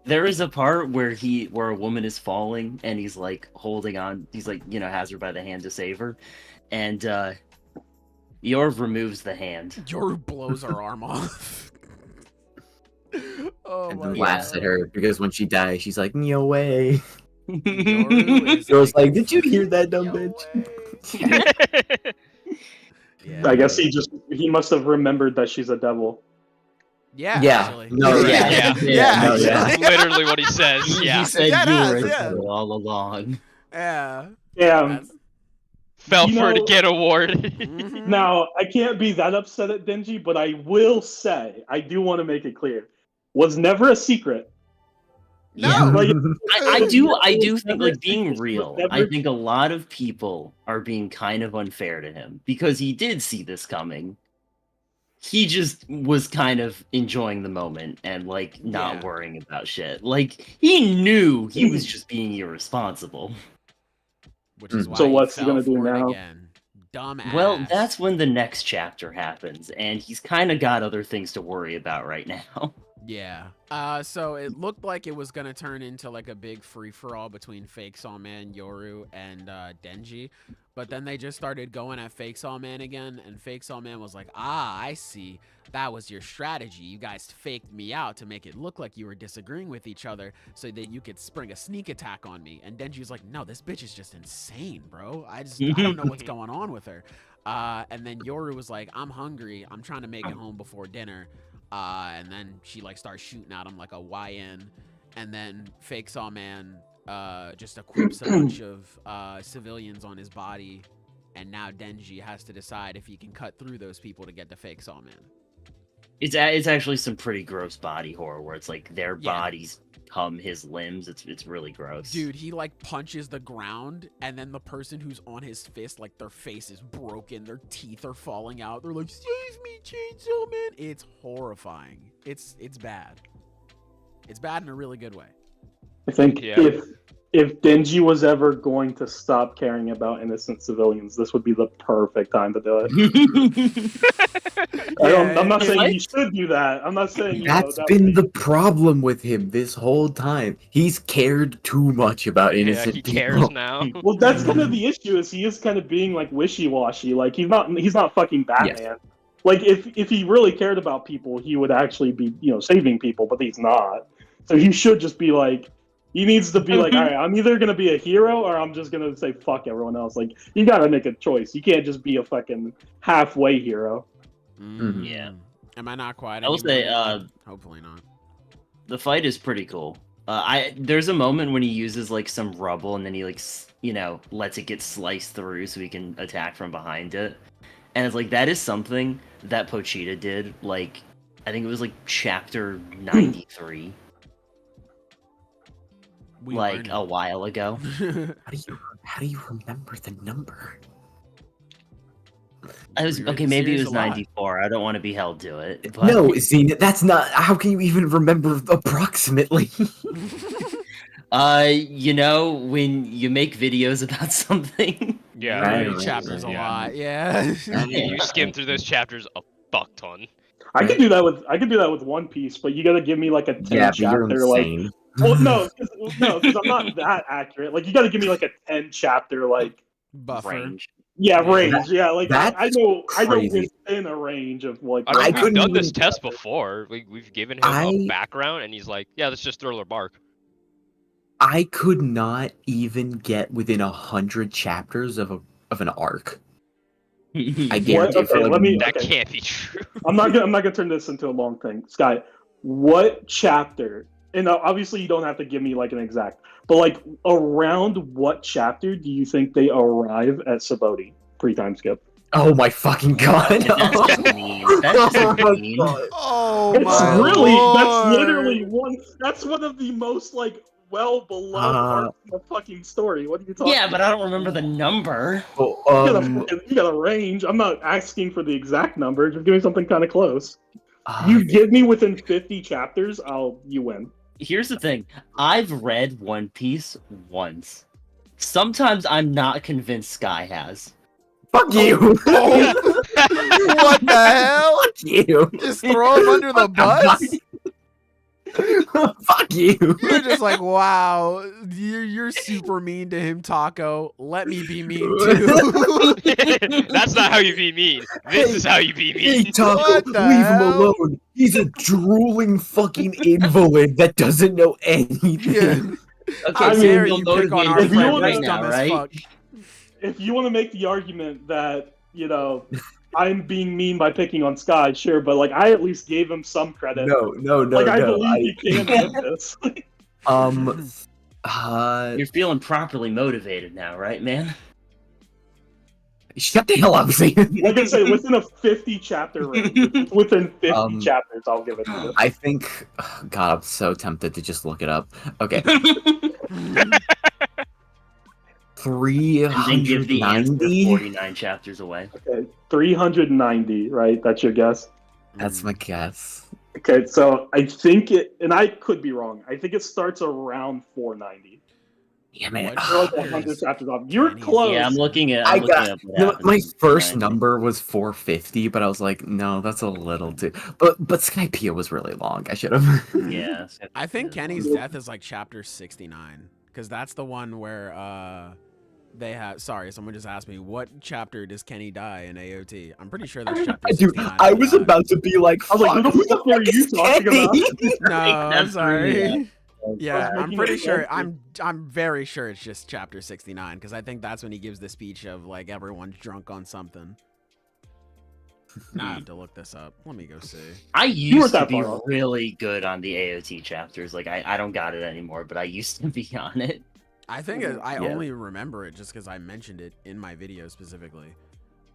There is a part where a woman is falling and he's like holding on. He's like, has her by the hand to save her, and Yorv removes the hand. Yoru blows her arm off. Oh And my then laughs God. at her because when she dies, she's like, "No way." Yoru is Girl's like, "Did you hear that, dumb "Yo bitch?" way." Yeah. I guess he must have remembered that she's a devil. Yeah. Yeah. Actually. No, You're yeah. right. Yeah. No, yeah. That's literally what he says. He Yeah. said Yeah, you it were is, a yeah. devil all along. Yeah. Yeah. That's- Fell You for it know- to get awarded. Mhm. Now, I can't be that upset at Denji, but I will say, I do want to make it clear, was never a secret. Yeah. No. Like, I do think, Never- like, being real, I never- think a lot of people are being kind of unfair to him because he did see this coming. He just was kind of enjoying the moment and, like, not Yeah. worrying about shit. Like, he knew he was just being irresponsible. Which is why So what's he fell gonna do for it now? Again. Dumbass. Well, that's when the next chapter happens, and he's kind of got other things to worry about right now. Yeah. So it looked like it was gonna turn into like a big free for all between Fake Sawman, Yoru, and Denji, but then they just started going at Fake Sawman again, and Fake Sawman was like, "Ah, I see. That was your strategy. You guys faked me out to make it look like you were disagreeing with each other, so that you could spring a sneak attack on me." And Denji was like, "No, this bitch is just insane, bro. I don't know what's going on with her." And then Yoru was like, "I'm hungry. I'm trying to make it home before dinner." And then she like starts shooting at him like a YN, and then Fake Sawman just equips a bunch of civilians on his body, and now Denji has to decide if he can cut through those people to get to Fake Sawman. It's actually some pretty gross body horror where it's like their Yeah. bodies become his limbs. It's really gross. Dude, he like punches the ground, and then the person who's on his fist, like their face is broken, their teeth are falling out. They're like, "Save me, Chainsaw Man!" It's horrifying. It's bad. It's bad in a really good way. I think Yeah. if Denji was ever going to stop caring about innocent civilians, this would be the perfect time to do it. I'm not saying you should do that. I'm not saying That's that been would the problem with him this whole time. He's cared too much about Yeah, innocent he people. cares now. Well, that's kind of the issue. Is he is kind of being like wishy-washy. Like he's not fucking Batman. Yes. Like if he really cared about people, he would actually be saving people. But he's not. So he should just be like. He needs to be like, all right, I'm either gonna be a hero or I'm just gonna say fuck everyone else. Like you gotta make a choice. You can't just be a fucking halfway hero. Mhm. Yeah. Am I not quiet? I will say, anymore? Hopefully not. The fight is pretty cool. There's a moment when he uses like some rubble and then he like lets it get sliced through so he can attack from behind it, and it's like that is something that Pochita did like I think it was like chapter 93, We like learned a while ago. How do you remember the number? I was We read okay. the Maybe it series was a lot. 94. I don't want to be held to it. But... No, see, that's not. How can you even remember approximately? You know, when you make videos about something. Yeah, Right, read right, chapters right, a yeah. lot. Yeah. You skim through those chapters a fuck ton. I could do that with One Piece, but you got to give me like a 10 Yeah, but you're chapter like. insane. Well, no, because I'm not that accurate. Like you got to give me like a 10 chapter like. Buffer. Range. Yeah, range. Yeah, like I That's know crazy. within a range of like. I mean, I we've couldn't done this even- test before. We've given him a background, and he's like, "Yeah, that's just Thriller Bark." I could not even get within 100 chapters of an arc. I guarantee. Okay, for, like, let me- That Okay. can't be true. I'm not gonna turn this into a long thing, Sky. What chapter? And obviously you don't have to give me like an exact, but like around what chapter do you think they arrive at Saboti pre-time skip? Oh my fucking god! That's just mean. That's Oh just my mean. God. Oh It's my really lord. that's literally one. That's one of the most like well beloved arcs in the fucking story. What are you talking? Yeah, but I don't remember the number. Oh, You got a range. I'm not asking for the exact number. Just give me something kind of close. uh, You give me within 50 chapters, you win. Here's the thing. I've read One Piece once. Sometimes I'm not convinced Sky has. fuck you! What the hell? Fuck you! Just throw him under the bus? Fuck you! You're just like, wow, you're super mean to him, Taco. Let me be mean too. That's not how you be mean. This is how you be Hey, mean. Taco, What leave the him hell? alone. He's a drooling fucking invalid that doesn't know anything. Yeah. Okay, How so dare you'll you pick on motivate our if you friend want that's right dumb now, as right? fuck. If you want to make the argument that, I'm being mean by picking on Sky, sure, but like I at least gave him some credit. No, like I believe he can get this. You're feeling properly motivated now, right, man? Shut the hell up, Zane. Like I say, within a 50 chapter range, within 50 chapters, I'll give it to you. I think, God, I'm so tempted to just look it up. Okay, And then give the answer 390. 49 chapters away. Okay, 390, right? That's your guess. That's my guess. Okay, so I think and I could be wrong. I think it starts around 490. Damn it. What? You're like There's 100 chapters off. You're Kenny's- close. Yeah, I'm looking at. I I'm looking got- up what No, happens my in first 490. number was 450, but I was like, no, that's a little too. But Skypea was really long. I should have. Yeah. I think Kenny's death is like chapter 69, because that's the one where they have. Sorry, someone just asked me what chapter does Kenny die in AOT. I'm pretty sure that's chapter 69. I was about to be like, I was like, fuck, who the fuck are you is talking Kenny? about? No, I'm that's sorry. Yeah, I was I'm making pretty a sure. joke. I'm very sure it's just chapter 69, because I think that's when he gives the speech of like everyone's drunk on something. Now I have to look this up. Let me go see. I weren't used to that be far off. really good on the AOT chapters. Like I don't got it anymore, but I used to be on it. I think I Yeah. only remember it just because I mentioned it in my video specifically.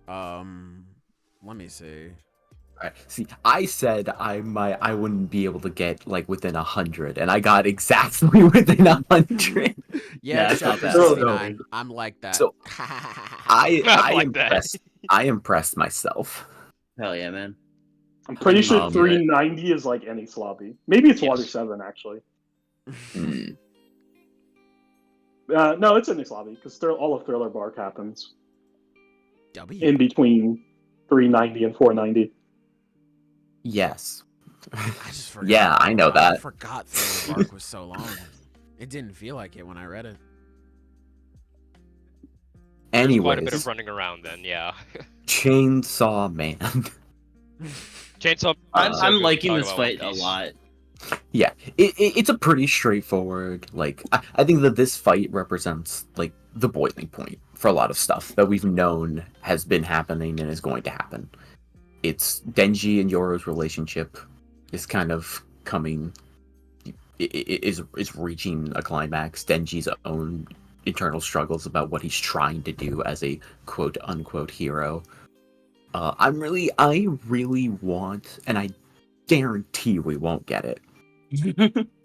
Let me see. Alright, see, I said I wouldn't be able to get like within 100, and I got exactly within 100. Yeah, it's it's not chapter bad. 69. I'm like that. So, I Like that. impressed. I impressed myself. Hell yeah, man. I'm pretty sure Um, 390 is like any sloppy. Maybe it's Water Yes. 7, actually. Hmm. No, it's any sloppy, because all of Thriller Bark happens W. in between 390 and 490. Yes. I just forgot. Yeah, I know I that. forgot Thriller Bark was so long. It didn't feel like it when I read it. Quite a bit Anyways, of running around then, yeah. Chainsaw Man. Chainsaw. I'm so good to liking talk this about fight One a Piece. lot. Yeah, it's a pretty straightforward. Like, I think that this fight represents like the boiling point for a lot of stuff that we've known has been happening and is going to happen. It's Denji and Yoro's relationship is kind of coming, is reaching a climax. Denji's own internal struggles about what he's trying to do as a quote unquote hero. I really want, and guarantee we won't get it.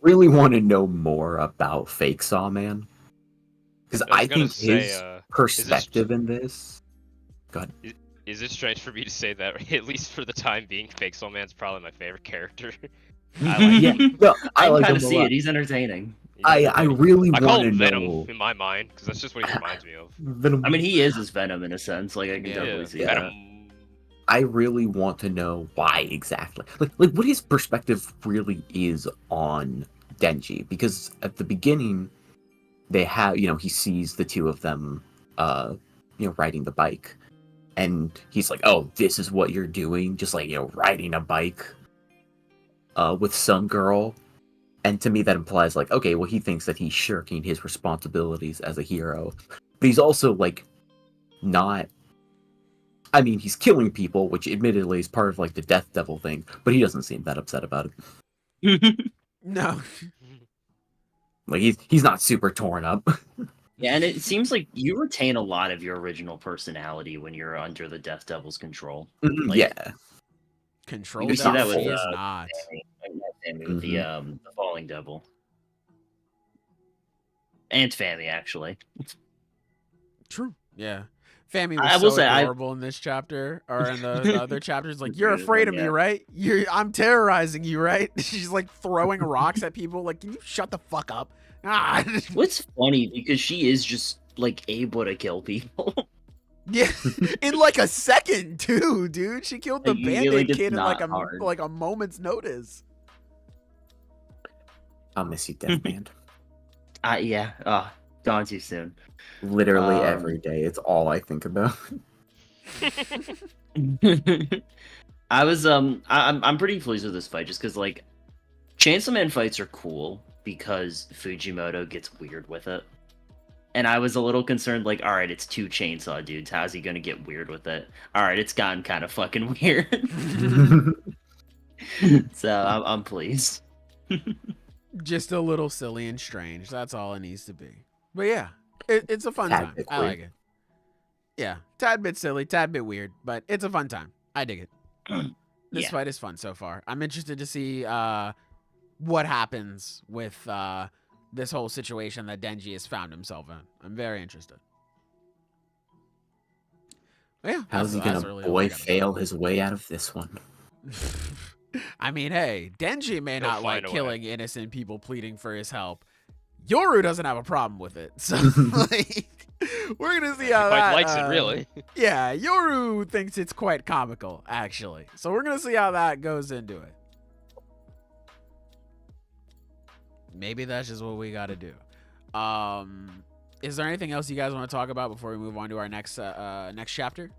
Really want to know more about Fake Sawman. Because I think his perspective in this... Go ahead. Is it strange for me to say that, at least for the time being, Fake Soul Man's probably my favorite character? Yeah, no, I I like kind him of a see lot. it. He's entertaining. I really I call want to him Venom know... in my mind, because that's just what he reminds me of. Venom. I mean, he is his Venom in a sense. Like, I can definitely see that. Venom. I really want to know why exactly. Like what his perspective really is on Denji. Because at the beginning, they have, he sees the two of them, riding the bike. And he's like, oh, this is what you're doing? Just like, riding a bike with some girl. And to me, that implies like, okay, well, he thinks that he's shirking his responsibilities as a hero. But he's also like, not... I mean, he's killing people, which admittedly is part of like the Death Devil thing, but he doesn't seem that upset about it. No. Like he's not super torn up. Yeah, and it seems like you retain a lot of your original personality when you're under the Death Devil's control. Like, yeah. Control You see that with, he is not. Fami with the Falling Devil. And Fami, actually. True. Yeah. Fami I was will so say, adorable in this chapter, or in the other chapters. Like, you're afraid of me, right? I'm terrorizing you, right? She's like throwing rocks at people. Like, can you shut the fuck up? Ah. What's funny, because she is just, like, able to kill people. Yeah, in like a second, too, dude. She killed the Like, Band-Aid like, it's kid in not hard. like a moment's notice. I'll miss you, Death Band. Yeah. Oh, gone too soon. Literally every day. It's all I think about. I was I'm pretty pleased with this fight just because like Chainsaw Man fights are cool because Fujimoto gets weird with it. And I was a little concerned, like, all right, it's two chainsaw dudes. How's he gonna get weird with it? All right, it's gotten kind of fucking weird. So I'm pleased. Just a little silly and strange. That's all it needs to be. But yeah, it's a fun time. I like it. Yeah, tad bit silly, tad bit weird, but it's a fun time. I dig it. This fight is fun so far. I'm interested to see what happens with this whole situation that Denji has found himself in. I'm very interested. But yeah, how's he gonna really fail his way out of this one? I mean, hey, Denji may not like killing innocent people pleading for his help. Yoru doesn't have a problem with it, so like, we're gonna see how that likes it, really. Yeah, Yoru thinks it's quite comical, actually. So we're gonna see how that goes into it. Maybe that's just what we gotta do. Is there anything else you guys want to talk about before we move on to our next chapter?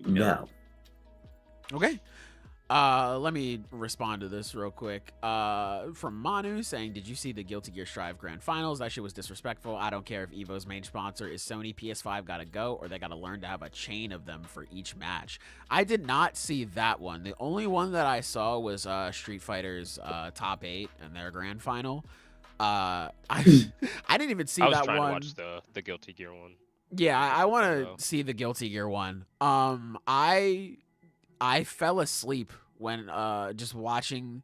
No. Okay. Let me respond to this real quick. From Manu saying, did you see the Guilty Gear Strive Grand Finals? That shit was disrespectful. I don't care if Evo's main sponsor is Sony. PS5 gotta go, or they gotta learn to have a chain of them for each match. I did not see that one. The only one that I saw was Street Fighter's top 8 and their grand final. I didn't even see that one. I was trying to watch the Guilty Gear one. Yeah, I want to see the Guilty Gear one. I fell asleep when just watching.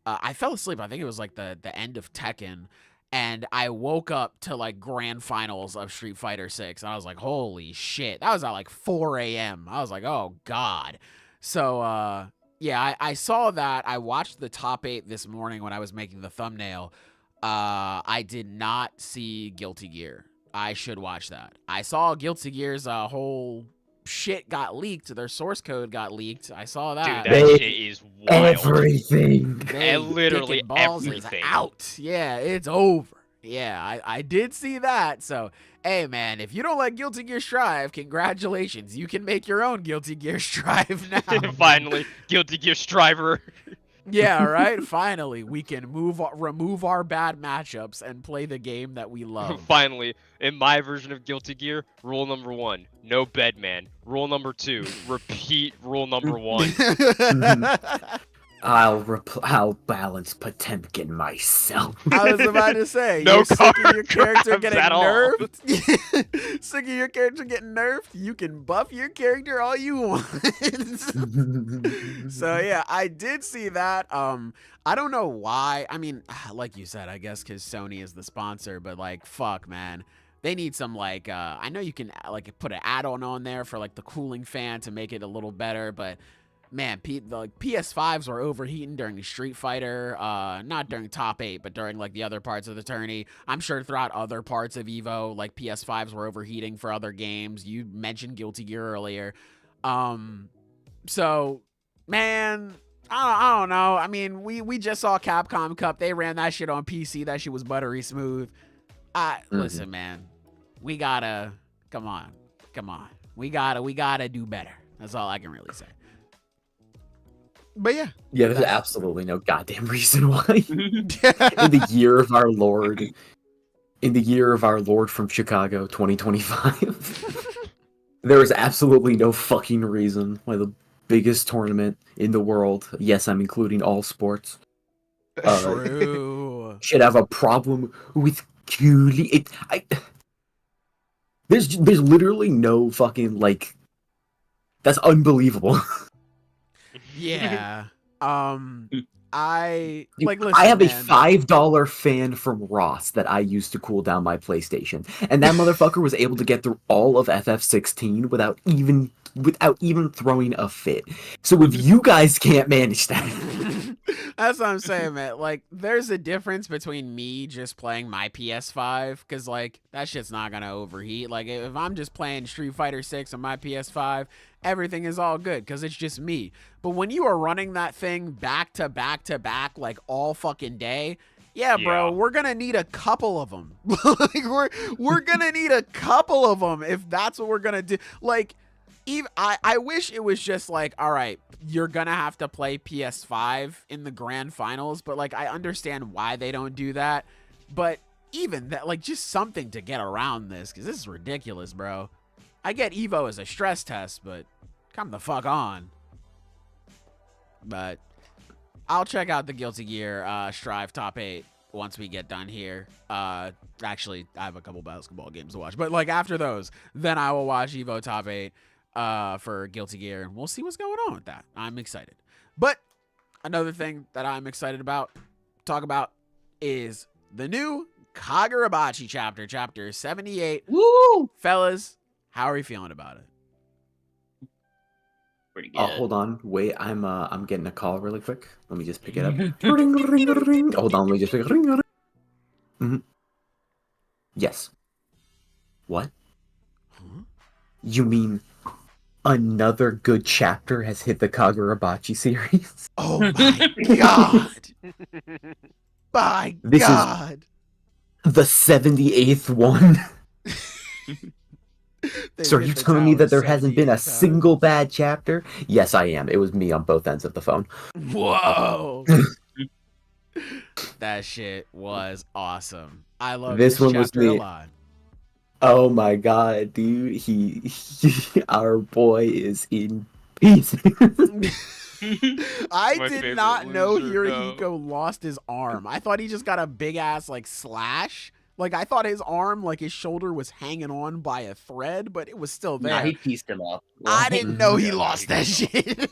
I fell asleep. I think it was like the end of Tekken, and I woke up to like grand finals of Street Fighter 6, and I was like, "Holy shit!" That was at like 4 a.m. I was like, "Oh god." So yeah, I saw that. I watched the top 8 this morning when I was making the thumbnail. I did not see Guilty Gear. I should watch that. I saw Guilty Gear's whole shit got leaked. Their source code got leaked. I saw that. Dude, that shit is wild. Everything. Literally balls everything. Is out. Yeah, it's over. Yeah, I did see that. So, hey, man, if you don't like Guilty Gear Strive, congratulations. You can make your own Guilty Gear Strive now. Finally, Guilty Gear Striver. Yeah, right? Finally, we can remove our bad matchups and play the game that we love. Finally, in my version of Guilty Gear, rule number 1, no bedman. Rule number 2, repeat rule number 1. I'll balance Potemkin myself. I was about to say, No you're sick of your car character grabs getting at all. nerfed. Sick of your character getting nerfed. You can buff your character all you want. So yeah, I did see that. I don't know why. I mean, like you said, I guess because Sony is the sponsor, but like, fuck, man. They need some like, I know you can like put an add-on on there for like the cooling fan to make it a little better, but man, the PS5s were overheating during Street Fighter, not during top 8, but during like the other parts of the tourney. I'm sure throughout other parts of Evo, like PS5s were overheating for other games. You mentioned Guilty Gear earlier. So man, I don't know. I mean, we just saw Capcom Cup. They ran that shit on PC. That shit was buttery smooth. Listen, man, we gotta, come on. We gotta do better. That's all I can really say. But yeah. Yeah, there's absolutely no goddamn reason why. In the year of our Lord from Chicago, 2025, there is absolutely no fucking reason why the biggest tournament in the world, yes, I'm including all sports, True. should have a problem with cooling. There's literally no fucking, like, that's unbelievable. Yeah. Dude, Listen, I have man. a $5 fan from Ross that I used to cool down my PlayStation, and that motherfucker was able to get through all of FF16 without even throwing a fit. So if you guys can't manage that, That's what I'm saying, man. Like, there's a difference between me just playing my PS5, because, like, that shit's not gonna overheat. Like, if I'm just playing Street Fighter 6 on my PS5, everything is all good, because it's just me. But when you are running that thing back to back to back, like, all fucking day, yeah, bro, Yeah. we're gonna need a couple of them. Like, we're gonna need a couple of them if that's what we're gonna do. Like, I wish it was just like, all right, you're gonna have to play PS5 in the grand finals, but like, I understand why they don't do that. But even that, like, just something to get around this, because this is ridiculous, bro. I get Evo as a stress test, but come the fuck on. But I'll check out the Guilty Gear Strive top 8 once we get done here. Actually, I have a couple basketball games to watch, but like after those, then I will watch Evo top 8 for Guilty Gear, and we'll see what's going on with that. I'm excited. But another thing that I'm excited about, talk about, is the new Kagurabachi chapter, chapter 78. Woo! Fellas, how are you feeling about it? Pretty good. hold on, wait, I'm getting a call really quick. Let me just pick it up. Ring, ring, ring. Hold on, let me just pick it. Ring, ring. Mm-hmm. Yes. What? Huh? You mean another good chapter has hit the Kagurabachi series? Oh my god! My This is- god! The 78th one? They So are hit you the telling me tower that there hasn't been a 78 times. single bad chapter? Yes, I am. It was me on both ends of the phone. Whoa! That shit was awesome. I love This this one was chapter a me. lot. Oh my god, dude. He our boy is in pieces. I My did favorite not know loser, Hirohiko lost his arm. I thought he just got a big ass like slash. Like, I thought his arm, like his shoulder was hanging on by a thread, but it was still there. Nah, he pieced him up. I didn't know he Yeah, lost he that got shit.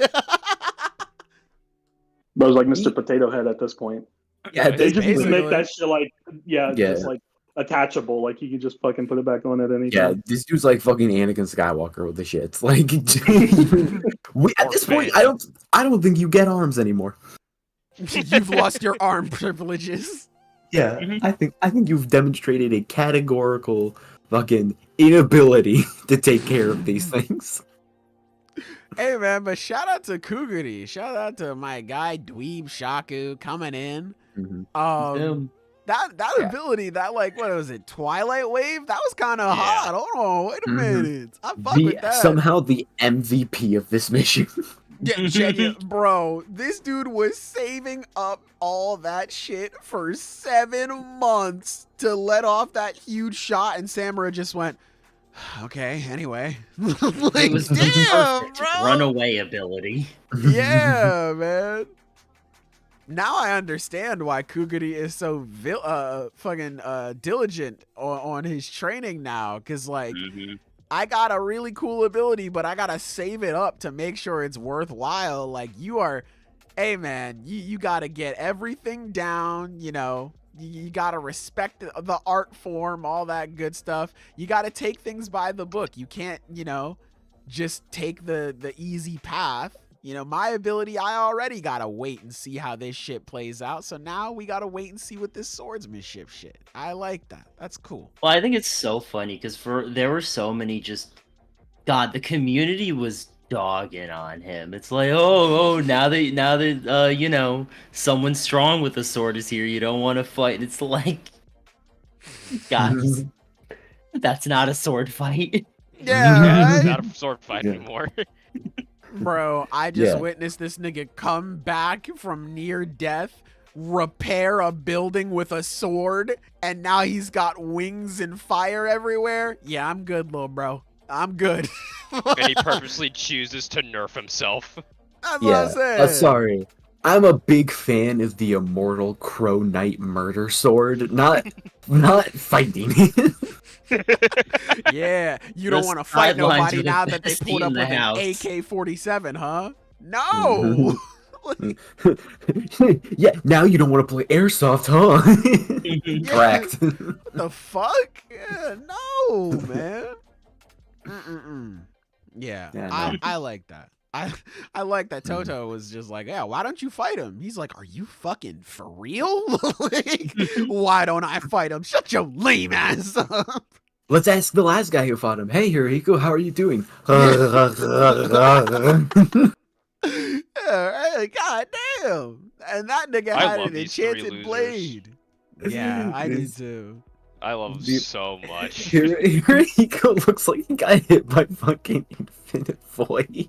That was like Mr. Potato Head at this point. Yeah, They just need to basically. make that shit like, yeah, Yeah. just like attachable. Like you can just fucking put it back on at any Yeah, time. this dude's like fucking Anakin Skywalker with the shits. Like, at this point, I don't think you get arms anymore. You've lost your arm privileges. Yeah, Mhm. I think you've demonstrated a categorical fucking inability to take care of these things. Hey man, but shout out to Kuguri. Shout out to my guy Dweeb Shaku coming in. That Yeah. ability, that like, what was it, Twilight Wave? That was kind of Yeah. hot. Hold on, wait a Mhm. minute. I fuck with that. Somehow the MVP of this mission. Yeah, bro, this dude was saving up all that shit for 7 months to let off that huge shot, and Samura just went, okay, anyway. Like, It was the damn, perfect bro. runaway ability. Yeah, man. Now I understand why Kuguri is so fucking diligent on his training now, cause like I got a really cool ability, but I gotta save it up to make sure it's worthwhile. Like you are, hey man, you gotta get everything down. You know, you gotta respect the art form, all that good stuff. You gotta take things by the book. You can't, you know, just take the easy path. You know, my ability, I already gotta wait and see how this shit plays out. So now we gotta wait and see what this swordsmanship shit. I like that. That's cool. Well, I think it's so funny because there were so many God, the community was dogging on him. It's like, now that you know, someone strong with a sword is here, you don't want to fight. And it's like, guys, that's not a sword fight. Yeah, right? It's not a sword fight anymore. Bro, I just witnessed this nigga come back from near death, repair a building with a sword, and now he's got wings and fire everywhere. Yeah, I'm good, little bro. I'm good. And he purposely chooses to nerf himself. That's what I said. Sorry. I'm a big fan of the immortal Crow Knight murder sword, not fighting. Yeah, you don't want to fight nobody now that they pulled up with an AK-47, huh? No. Yeah, now you don't want to play airsoft, huh? Correct. What the fuck? Yeah, no, man. Yeah, no. I like that. I like that Toto was just like, yeah, why don't you fight him? He's like, are you fucking for real? Like, why don't I fight him? Shut your lame ass up. Let's ask the last guy who fought him. Hey, Hirohiko, how are you doing? God damn. And that nigga had an enchanted blade. Yeah, I do too. I love him so much. Hirohiko looks like he got hit by fucking Infinite Void.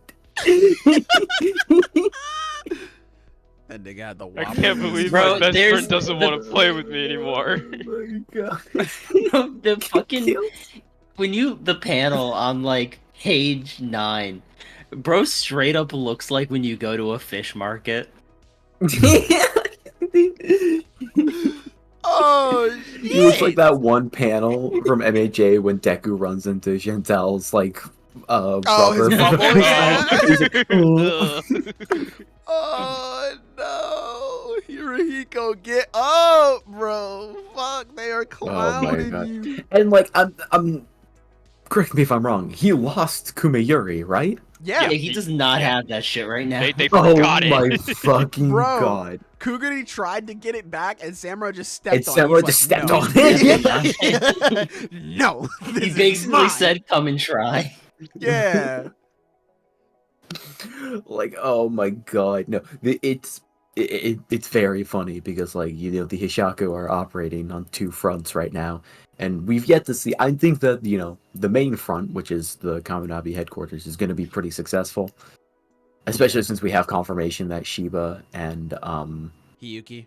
That nigga had the wobble. I can't believe Bro, my best friend doesn't want to play with me anymore. Oh my god. The fucking the panel on like page 9, bro, straight up looks like when you go to a fish market. Oh shit. He looks like that one panel from MHA when Deku runs into Chantel's like rubber. His bubble, yeah. He's like, oh. Oh no, Hirohiko, get up, bro! Fuck, they are clowning you. And like, I'm. Correct me if I'm wrong. He lost Kumayuri, right? Yeah, he does not have that shit right now. They forgot it. Oh my fucking Bro, god! Kuguri tried to get it back, and Samurai just stepped on it. Samurai just stepped on it. No, He basically said, "Come and try." Yeah. Like, oh my god, no, it's very funny because, like, you know, the Hishaku are operating on two fronts right now, and we've yet to see. I think that, you know, the main front, which is the Kaminabi headquarters, is going to be pretty successful, especially since we have confirmation that Shiba and Hiyuki.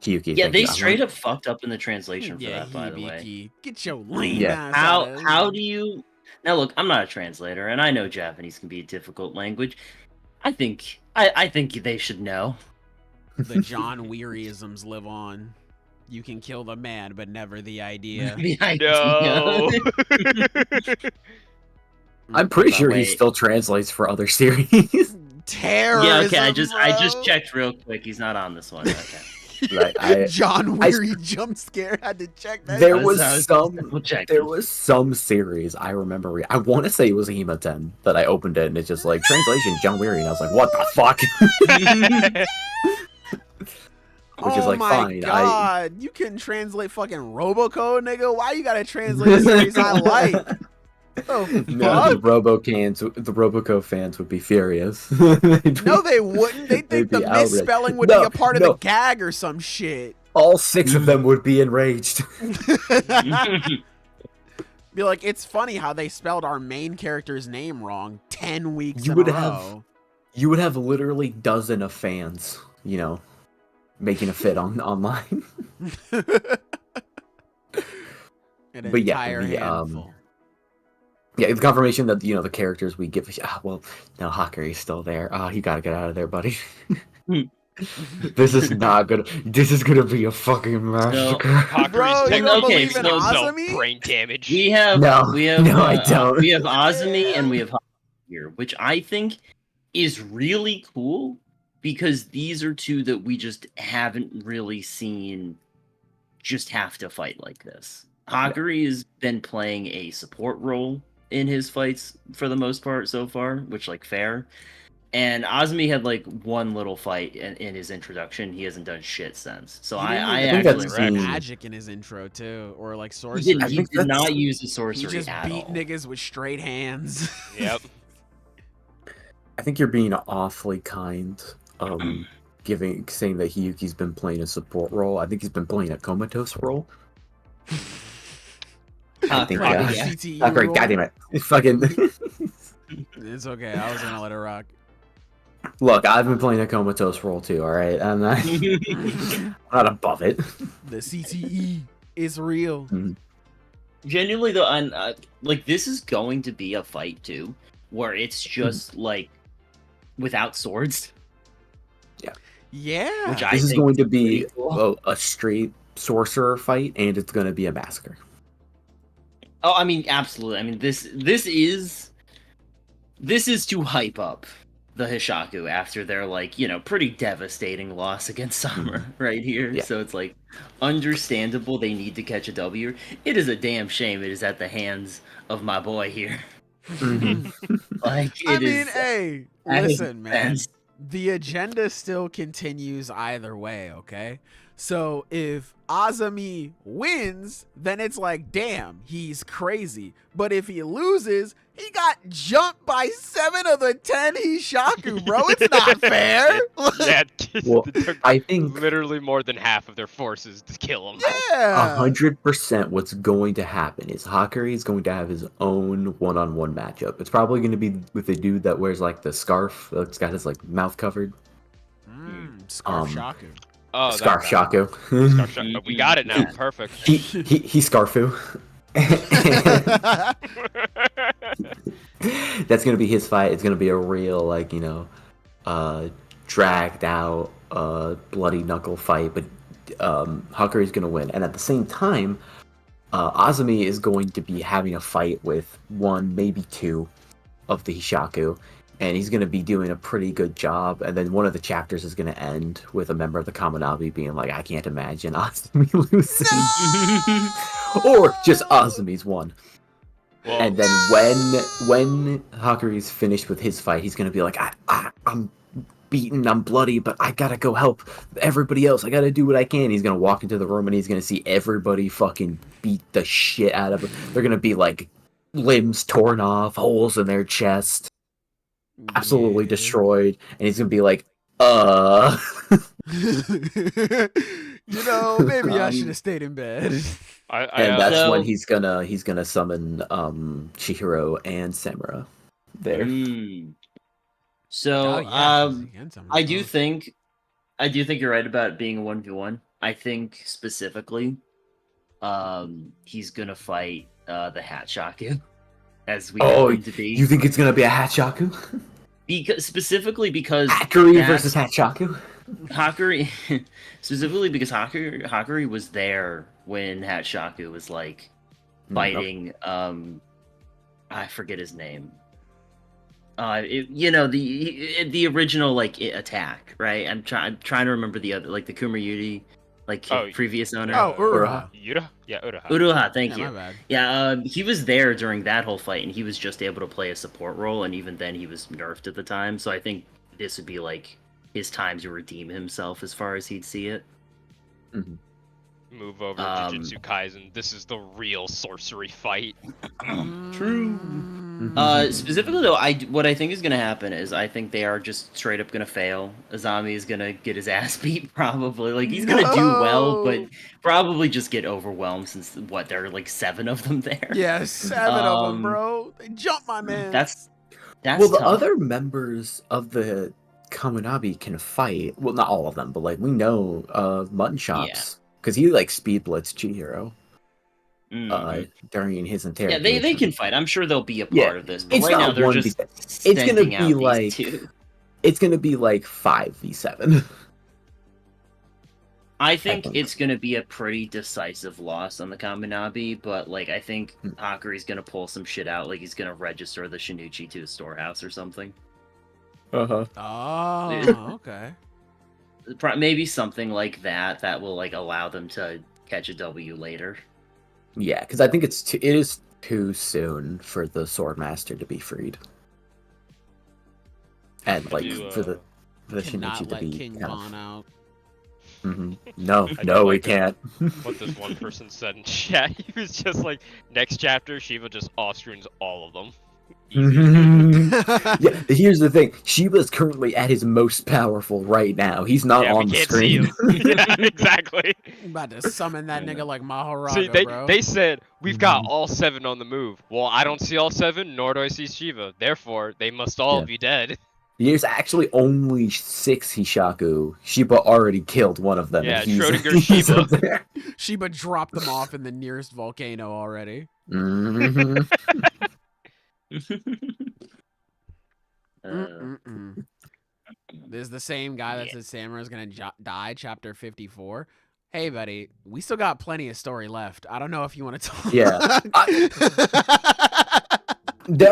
Yeah, they straight up fucked up in the translation for that, by the way. Get your lame ass How do you... Now look, I'm not a translator, and I know Japanese can be a difficult language. I think they should know. The John Wearyisms live on. You can kill the man, but never the idea. No. I'm pretty sure he still translates for other series. Terrorism, yeah, okay, I just bro. checked real quick. He's not on this one. Okay. Right, John Weary jump scare. Had to check that. There was some series I remember. I want to say it was Hematen that I opened it and it's just like translation John Weary, and I was like, what the fuck? Which is like, fine. God, you can translate fucking Roboco, nigga. Why you gotta translate a series I like? Oh, no, the Roboco fans would be furious. No, they wouldn't. They think the misspelling would be a part of the gag or some shit. All 6 of them would be enraged. Be like, it's funny how they spelled our main character's name wrong 10 weeks in a row. You would have literally dozens of fans, you know, making a fit online. But yeah, the confirmation that, you know, the characters we give. Well, no, Hakure's still there. You gotta get out of there, buddy. This is not gonna. This is gonna be a fucking massacre. Hakuri's you don't technically believe in himself Azumi? brain damage. We have No, I uh, don't. we have Azumi and we have Haku here, which I think is really cool because these are two that we just haven't really seen just have to fight like this. Hakuri has been playing a support role in his fights for the most part so far, which like fair. And Azumi had like one little fight in his introduction. He hasn't done shit since. So I think actually that's recommend- magic in his intro too, or like he sorcery. did, I he think did that's- not use the He sorcery just at beat all. niggas with straight hands. Yep. I think you're being awfully kind. Saying that Hiyuki's been playing a support role. I think he's been playing a comatose role. I think Right, Like yeah. a CTE Oh, great, rule. goddamn it! Fucking It's okay. I was gonna let it rock. look, I've been playing a comatose role too. All right, I'm not, I'm not above it. The CTE is real. Genuinely though, like this is going to be a fight too, where it's just like without swords. Yeah. Which I This is think going to is be pretty cool. a straight sorcerer fight, and it's going to be a massacre. Oh, I mean, absolutely. I mean, this is to hype up the Hishaku after their like pretty devastating loss against Summer right here. Yeah. So it's like understandable they need to catch a W. It is a damn shame it is at the hands of my boy here. Like I it mean, is. hey, at his listen, man. expense. The agenda still continues either way, okay? So if Azumi wins, then it's like, damn, he's crazy. But if he loses, he got jumped by 7 of the 10 Hishaku, bro. It's not fair. Yeah, Well, it took I think literally more than half of their forces to kill him. Yeah. 100% what's going to happen is Hakuri is going to have his own one-on-one matchup. It's probably going to be with the dude that wears like the scarf that's got his like mouth covered. Scarf Shaku. Oh, Scarf that Shaku. Scarf Shaku. We got it now. Perfect. he Scarfu. That's gonna be his fight. It's gonna be a real like dragged out bloody knuckle fight, but Hakuri's gonna win. And at the same time, Azumi is going to be having a fight with one, maybe two of the Hishaku, and he's going to be doing a pretty good job. And then one of the chapters is going to end with a member of the Kaminabi being like, I can't imagine Azumi losing. Or just Azumi's won. Well, And then when Hakuri's finished with his fight, he's going to be like, I'm beaten, I'm bloody, but I gotta go help everybody else. I gotta do what I can. He's gonna walk into the room and he's gonna see everybody fucking beat the shit out of him. They're gonna be like limbs torn off, holes in their chest, absolutely Yeah. destroyed, and he's gonna be like, Maybe I should have stayed in bed. and that's So- when he's gonna summon Chihiro and Samura there. So, Oh, yeah, again, someone- I do think you're right about it being a 1v1. I think specifically, he's gonna fight the Hatshaku, as we know him to be. You think it's gonna be a Hatshaku? Because Hakuri that- versus Hatshaku? Hakuri, specifically because Hakuri was there when Hatshaku was like fighting. I forget his name. The original like attack, right? I'm trying to remember the other, like the Kumayuti, like previous owner. Oh, Uraha. Yura? Yeah, Uraha. Uruha, thank Yeah, you. my bad. Yeah, he was there during that whole fight, and he was just able to play a support role, and even then he was nerfed at the time. So I think this would be like his time to redeem himself as far as he'd see it. Move over Jujutsu Kaisen. This is the real sorcery fight. True. Specifically though, what I think is gonna happen is I think they are just straight up gonna fail. Azami is gonna get his ass beat probably. Like he's gonna do well, but probably just get overwhelmed since there are like 7 of them there. Yeah, 7 of them, bro. They jumped my man. That's well, the tough. other members of the Kaminabi can fight. Well, not all of them, but like we know Mutton Chops because he like speed blitzed Chihiro during his Yeah, interrogation. they can fight. I'm sure they'll be a part Yeah, of this. But it's right not now they're one just v- it's gonna sending be out these like two. it's gonna be like 5v7. I think it's going to be a pretty decisive loss on the Kaminabi, but like I think Hakuri's going to pull some shit out, like he's going to register the Shinichi to his storehouse or something. Uh-huh. Oh, okay. Maybe something like that will like allow them to catch a W later. Yeah, because I think it is too soon for the Swordmaster to be freed. And like for the Shinichi to be King Von out. No, we can't. What this one person said in chat, he was just like, next chapter, Shiva just off-screens all of them. Yeah, here's the thing. Shiva's currently at his most powerful right now. He's not on the screen. Yeah, exactly. I'm about to summon that nigga like Maharaja, See, bro. they said, we've got all 7 on the move. Well, I don't see all 7, nor do I see Shiva. Therefore, they must all be dead. There's actually only 6 Hishaku. Shiba already killed one of them. Yeah, and Schrödinger Shiba. Shiba dropped them off in the nearest volcano already. This is the same guy that said Samura's gonna die, chapter 54. Hey, buddy, we still got plenty of story left. I don't know if you want to talk. Yeah.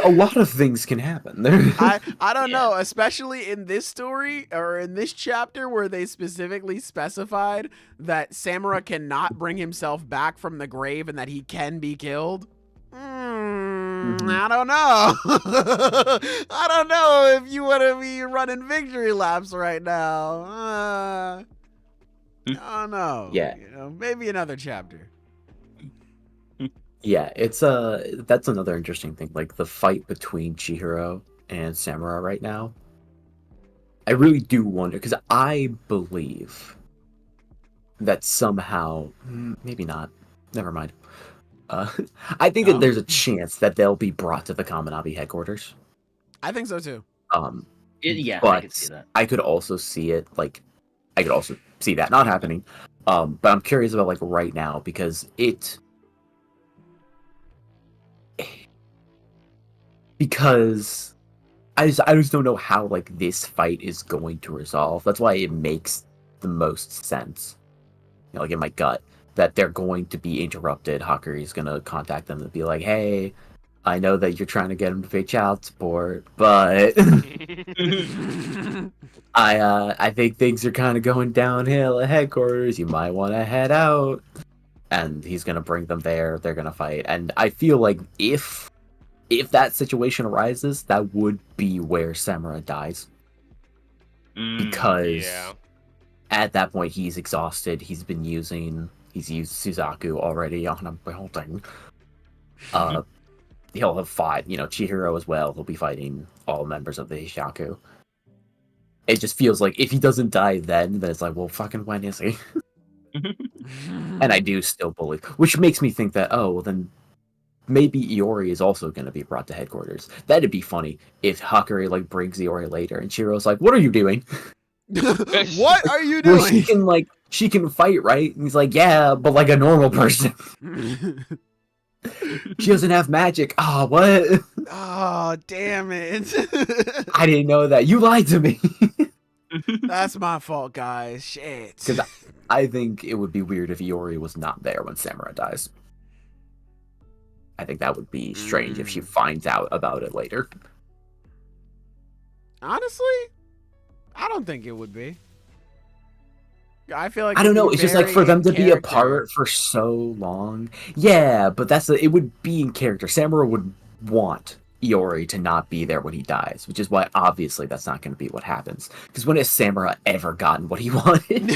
A lot of things can happen. I don't know, especially in this story or in this chapter where they specifically specified that Samura cannot bring himself back from the grave and that he can be killed. I don't know. I don't know if you want to be running victory laps right now. I don't know. Yeah. You know, maybe another chapter. Yeah, it's that's another interesting thing. Like the fight between Chihiro and Samura right now. I really do wonder because I believe that somehow, maybe not. Never mind. I think that there's a chance that they'll be brought to the Kaminabi headquarters. I think so too. Yeah, but I could see that. I could also see it I could also see that not happening. But I'm curious about like right now because I just don't know how like this fight is going to resolve. That's why it makes the most sense. You know, like in my gut. That they're going to be interrupted. Hakuri's gonna contact them and be like, "Hey, I know that you're trying to get him to pay child support, but I think things are kind of going downhill at headquarters. You might want to head out." And he's gonna bring them there. They're gonna fight, and I feel like if that situation arises, that would be where Samura dies, because at that point he's exhausted. He's used Suzaku already on a building. He'll have fought, Chihiro as well. He'll be fighting all members of the Hishaku. It just feels like if he doesn't die then it's like, well, fucking when is he? And I do still believe, which makes me think that, oh, well then maybe Iori is also going to be brought to headquarters. That'd be funny if Hakuri like brings Iori later and Chihiro's like, what are you doing? What are you doing? Well, she can fight, right? And he's like, yeah, but like a normal person. She doesn't have magic. Oh, what? Oh, damn it. I didn't know that. You lied to me. That's my fault, guys. Shit. Because I think it would be weird if Iori was not there when Samura dies. I think that would be strange if she finds out about it later. Honestly, I don't think it would be. I feel like I don't know. It's just like for them to be apart for so long. Yeah, but it would be in character. Samura would want Iori to not be there when he dies, which is why obviously that's not going to be what happens. Because when has Samura ever gotten what he wanted?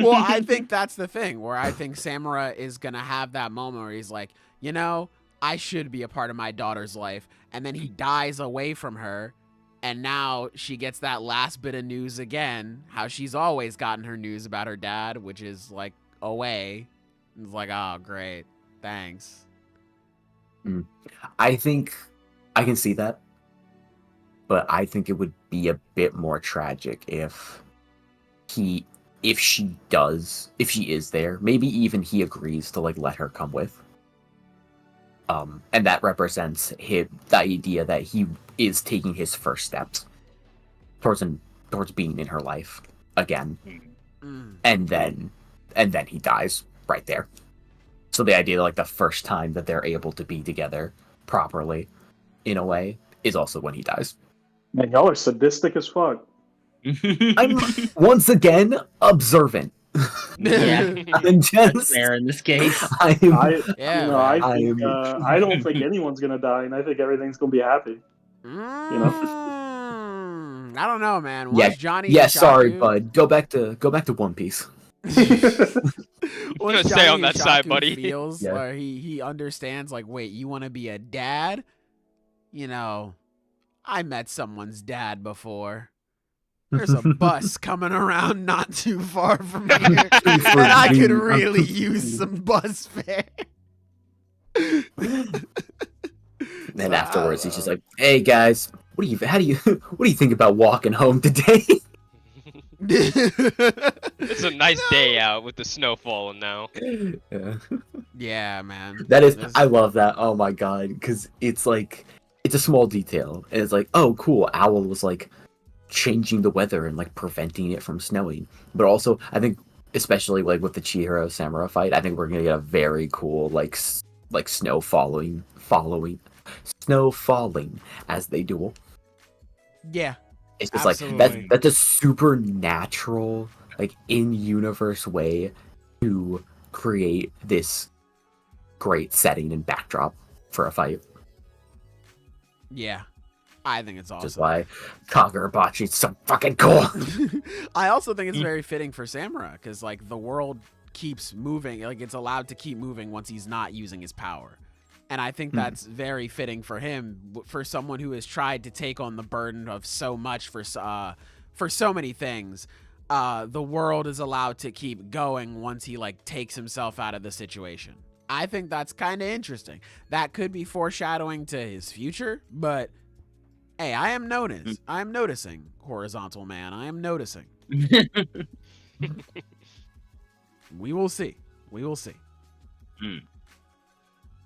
Well, I think that's the thing where I think Samura is going to have that moment where he's like, I should be a part of my daughter's life. And then he dies away from her. And now she gets that last bit of news again, how she's always gotten her news about her dad, which is like away. It's like, oh, great. Thanks. I think I can see that. But I think it would be a bit more tragic if she is there. Maybe even he agrees to like let her come with. And that represents the idea that he is taking his first steps towards being in her life again. and then he dies right there. So the idea, like the first time that they're able to be together properly, in a way, is also when he dies. Man, y'all are sadistic as fuck. I'm once again observant. Yeah. I'm just Fair in this case. I I'm- don't think anyone's gonna die, and I think everything's gonna be happy. I don't know, man. Once Johnny Yeah, sorry, Ishaku- bud. Go back to One Piece. Once gonna stay on Johnny that side, Ishaku buddy. Feels Yeah. or he understands, like, wait, you want to be a dad? You know, I met someone's dad before. There's a bus coming around not too far from here, and I could really use some bus fare. And afterwards, he's just like, "Hey guys, what do you think about walking home today?" It's a nice day out with the snow falling now. Yeah. Yeah, man. That is, This- I love that. Oh my god, because it's like, it's a small detail, and it's like, oh cool, Owl was like changing the weather and like preventing it from snowing. But also, I think, especially like with the Chihiro Samura fight, I think we're gonna get a very cool like snow falling as they duel. Yeah. It's just Absolutely. like that's a supernatural, like in universe way to create this great setting and backdrop for a fight. Yeah. I think it's Which is awesome. why Kagurabachi is so fucking cool. I also think it's very fitting for Samura because, like, the world keeps moving. Like, it's allowed to keep moving once he's not using his power. And I think that's very fitting for him, for someone who has tried to take on the burden of so much for so many things. The world is allowed to keep going once he, like, takes himself out of the situation. I think that's kind of interesting. That could be foreshadowing to his future, but hey, I am noticing, Horizontal Man. I am noticing. We will see. Mm.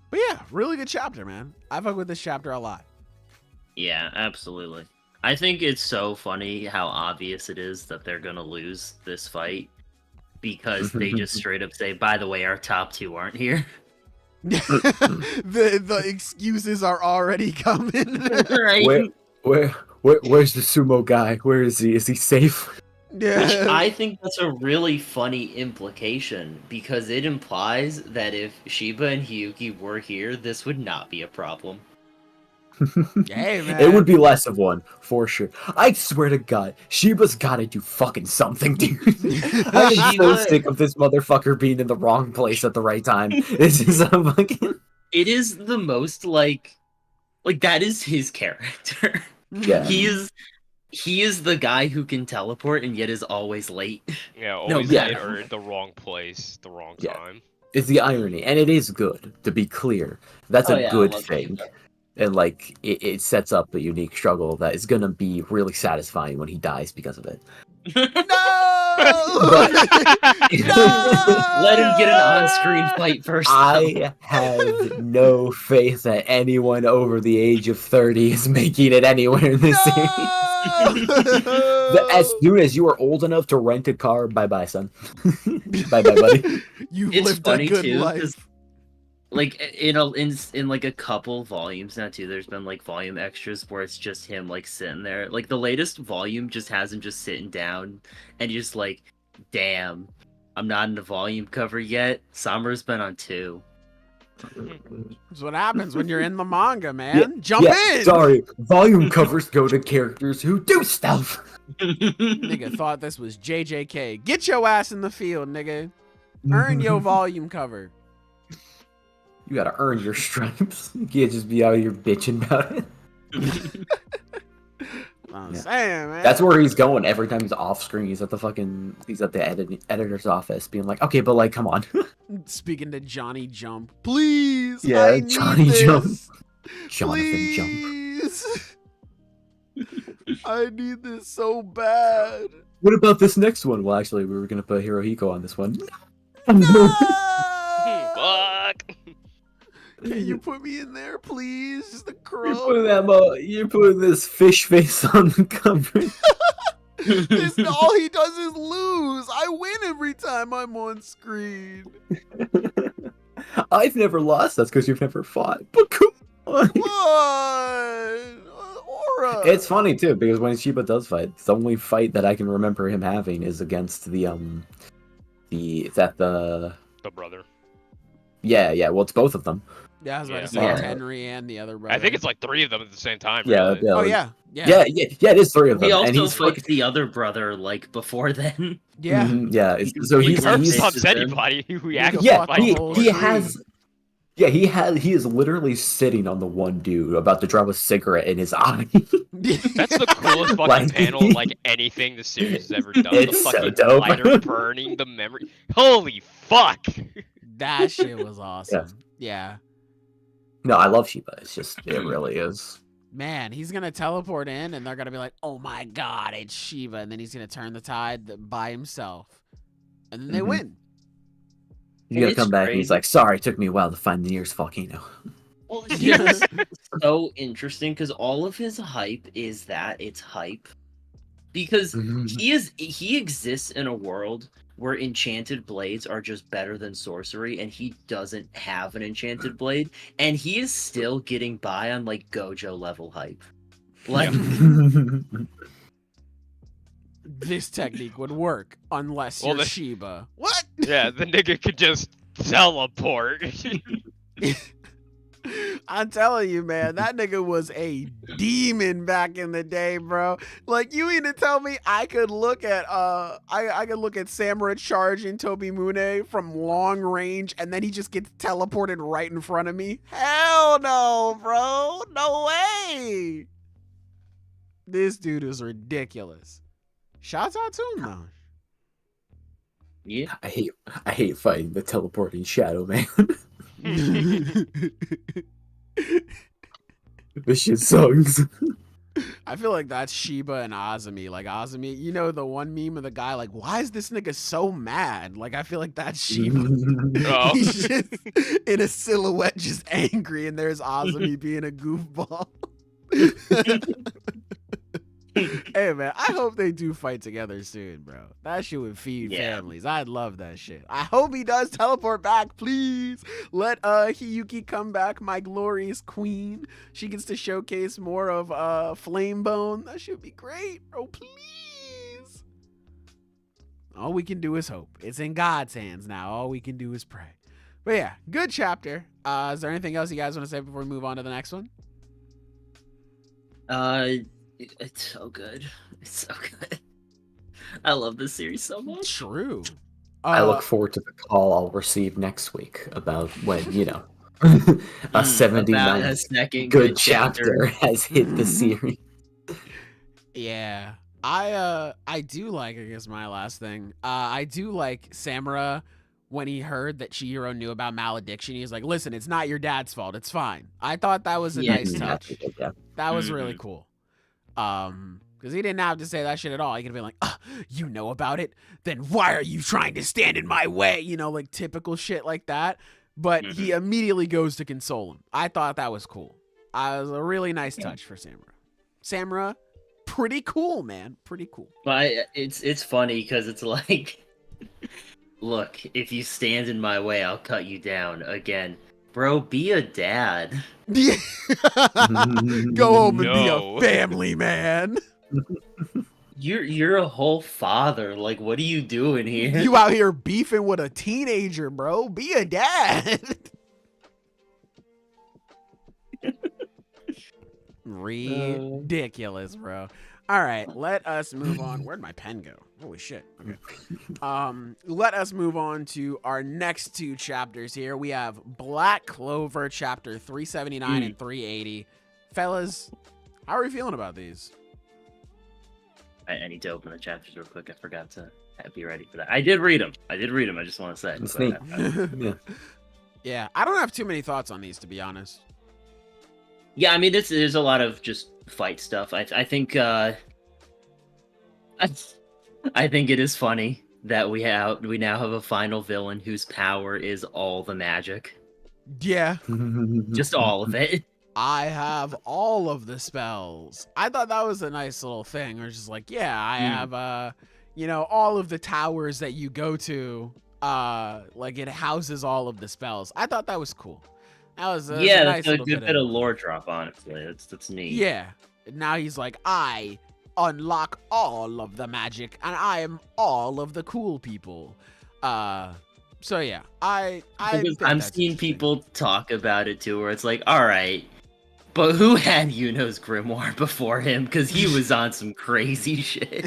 But yeah, really good chapter, man. I fuck with this chapter a lot. Yeah, absolutely. I think it's so funny how obvious it is that they're gonna lose this fight because they just straight up say, "By the way, our top two aren't here." the excuses are already coming. Right? Where's the sumo guy? Where is he? Is he safe? Which Yeah. I think that's a really funny implication because it implies that if Shiba and Hiyuki were here, this would not be a problem. Hey, man. It would be less of one, for sure. I swear to God, Shiba's gotta do fucking something, dude. I'm so Shiba- sick of this motherfucker being in the wrong place at the right time. This is a fucking... It is the most like that is his character. Yeah. He is the guy who can teleport and yet is always late. Yeah, always yeah. late or at the wrong place, the wrong Yeah. time. It's the irony, and it is good, to be clear. That's Oh, a yeah, I good love thing. Shiba. And, like, it sets up a unique struggle that is gonna be really satisfying when he dies because of it. No! Let him get an on-screen fight first. I have no faith that anyone over the age of 30 is making it anywhere in this series. As soon as you are old enough to rent a car, bye-bye, son. Bye-bye, buddy. You've It's lived a funny good too, 'cause, life. like in like a couple volumes now too. There's been like volume extras where it's just him like sitting there. Like the latest volume just has him just sitting down and you're just like, damn, I'm not in the volume cover yet. Summer's been on 2. That's what happens when you're in the manga, man. Jump in! Sorry, volume covers go to characters who do stuff. Nigga thought this was JJK. Get your ass in the field, nigga. Earn your volume cover. You gotta earn your stripes. You can't just be out here bitching about it. I'm Yeah. saying, man. That's where he's going every time he's off screen. He's at the editor's office, being like, "Okay, but like, come on." Speaking to Johnny Jump. Please. Yeah, I need Johnny this. Jump. Jonathan Jump. Please. I need this so bad. What about this next one? Well, actually, we were gonna put Hirohiko on this one. No! Fuck! Can you put me in there, please? Just a You're crow. putting this fish face on the cover. All he does is lose. I win every time I'm on screen. I've never lost. That's because you've never fought. But come on. What? Aura. It's funny too because when Shiba does fight, the only fight that I can remember him having is against the brother. Yeah. Well, it's both of them. Yeah, I was about to say Yeah. Henry and the other brother. I think it's like 3 of them at the same time. Yeah. Really. Oh yeah. Yeah. It is 3 of them. He and also he's fucked the other brother like before then. Yeah. Yeah. So He he's curb he's- stomps anybody who he actually yeah. fuck fights. the whole He tree. has. Yeah, he is literally sitting on the one dude about to drop a cigarette in his eye. That's the coolest fucking Like- panel like anything the series has ever done. It's the so fucking dope. lighter burning the memory. Holy fuck! That shit was awesome. Yeah. No, I love Shiba. It's just it really is. Man, he's gonna teleport in, and they're gonna be like, "Oh my god, it's Shiva," and then he's gonna turn the tide by himself, and then they Mhm. win. He's gonna It's come back and crazy. he's like, "Sorry, it took me a while to find the nearest volcano." Well, Yeah. it's so interesting because all of his hype is that it's hype. Because he exists in a world where enchanted blades are just better than sorcery, and he doesn't have an enchanted blade, and he is still getting by on like Gojo level hype. Like, This technique would work unless you're the- Shiba. What? Yeah, the nigga could just teleport. I'm telling you, man, that nigga was a demon back in the day, bro. Like, you mean to tell me I could look at I could look at Samura charging Tobi Mune from long range, and then he just gets teleported right in front of me? Hell no, bro. No way. This dude is ridiculous. Shouts out to him though. yeah. I hate fighting the teleporting shadow man. This shit sucks. I feel like that's Shiba and Azumi. Like Azumi, you know the one meme of the guy like, why is this nigga so mad? Like I feel like that's Shiba. Oh. He's just in a silhouette, just angry, and there's Azumi being a goofball. Hey man, I hope they do fight together soon, bro. That shit would feed Yeah. families. I'd love that shit. I hope he does teleport back, please. Let Hiyuki come back, my glorious queen. She gets to showcase more of Flamebone. That should be great, bro. Please. All we can do is hope. It's in God's hands now. All we can do is pray. But yeah, good chapter. Is there anything else you guys want to say before we move on to the next one? It's so good. It's so good. I love this series so much. True. I look forward to the call I'll receive next week about when, a About 79 a second good chapter has hit the series. Yeah. I do like, I guess my last thing. I do like Samura when he heard that Chihiro knew about malediction. He was like, listen, it's not your dad's fault. It's fine. I thought that was a Yeah, nice yeah. touch. That was really cool. Because he didn't have to say that shit at all. He could have been like, you know about it? Then why are you trying to stand in my way? Like typical shit like that. But he immediately goes to console him. I thought that was cool. It was a really nice touch for Samura. Samura, pretty cool, man. Pretty cool. But it's funny because it's like, look, if you stand in my way, I'll cut you down again. Bro, be a dad. Go home and be No. a family man. You're a whole father. Like, what are you doing here? You out here beefing with a teenager, bro. Be a dad. Ridiculous, bro. All right, let us move on. Where'd my pen go? Holy shit. Okay. Let us move on to our next 2 chapters here. We have Black Clover Chapter 379 and 380. Fellas, how are we feeling about these? I need to open the chapters real quick. I forgot to be ready for that. I did read them. I just want to say. It's but neat. Yeah. Yeah, I don't have too many thoughts on these, to be honest. Yeah, I mean, there's a lot of just fight stuff. I think I think it is funny that we now have a final villain whose power is all the magic, Yeah. just all of it. I have all of the spells. I thought that was a nice little thing. Or just like, yeah, I have, all of the towers that you go to, like it houses all of the spells. I thought that was cool. That was a Yeah, nice that's a little good bit of lore drop, honestly. That's neat. Yeah. Now he's like, I unlock all of the magic, and I am all of the cool people. So yeah, I'm seeing people talk about it too, where it's like, all right, but who had Yuno's grimoire before him? Because he was on some crazy shit.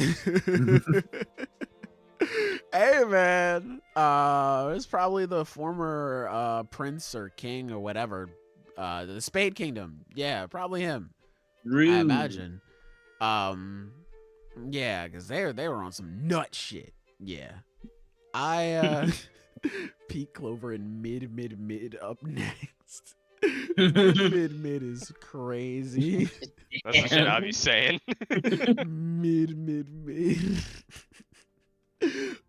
Hey man, it's probably the former prince or king or whatever, the Spade Kingdom. Yeah, probably him. Rude. I imagine. Yeah, because they were on some nut shit. Yeah, Pete Clover and mid up next. mid is crazy. That's the shit I'll be saying. mid.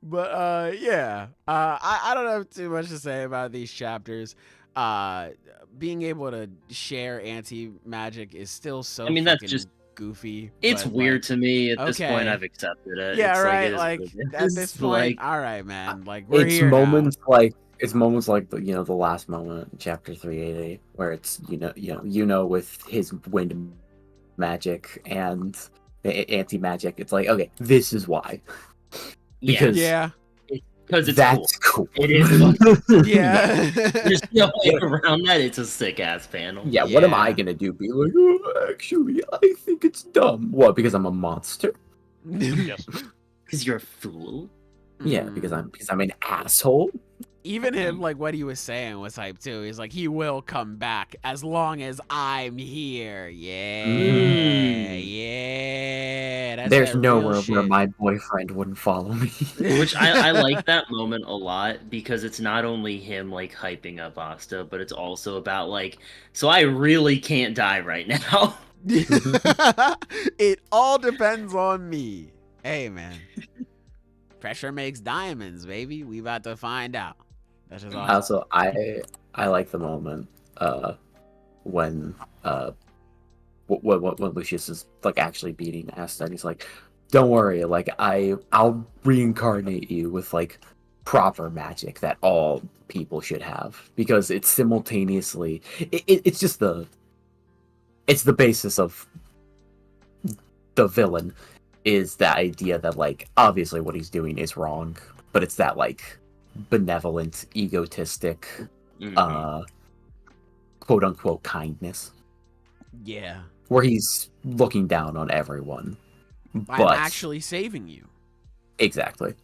But yeah, I don't have too much to say about these chapters. Being able to share anti-magic is still so that's just goofy. It's weird to me at this okay. point. I've accepted it. Yeah, it's right. Like, At this point, all right, man. Like we're it's here moments now. it's moments like the last moment in chapter 388 where it's with his wind magic and the anti-magic. It's like, okay, this is why. Because because it's that's cool. cool. It is. Yeah. There's no way around that. It's a sick ass panel. Yeah, what am I gonna do? Be like, oh, actually, I think it's dumb. What? Because I'm a monster? Yes. Because you're a fool. Yeah, because I'm an asshole. Even him, like what he was saying was hype too. He's like, he will come back as long as I'm here. Yeah. That's There's that nowhere real where shit. my boyfriend wouldn't follow me. Which I like that moment a lot because it's not only him like hyping up Asta, but it's also about like, so I really can't die right now. It all depends on me. Hey man, pressure makes diamonds, baby. We about to find out. That's just awesome. Also, I like the moment when Lucius is like actually beating Asta, and he's like, "Don't worry, like I'll reincarnate you with like proper magic that all people should have because it's simultaneously it's just it's the basis of the villain is that idea that like obviously what he's doing is wrong, but it's that like benevolent, egotistic, quote unquote kindness. Yeah. Where he's looking down on everyone. I'm But actually saving you. exactly.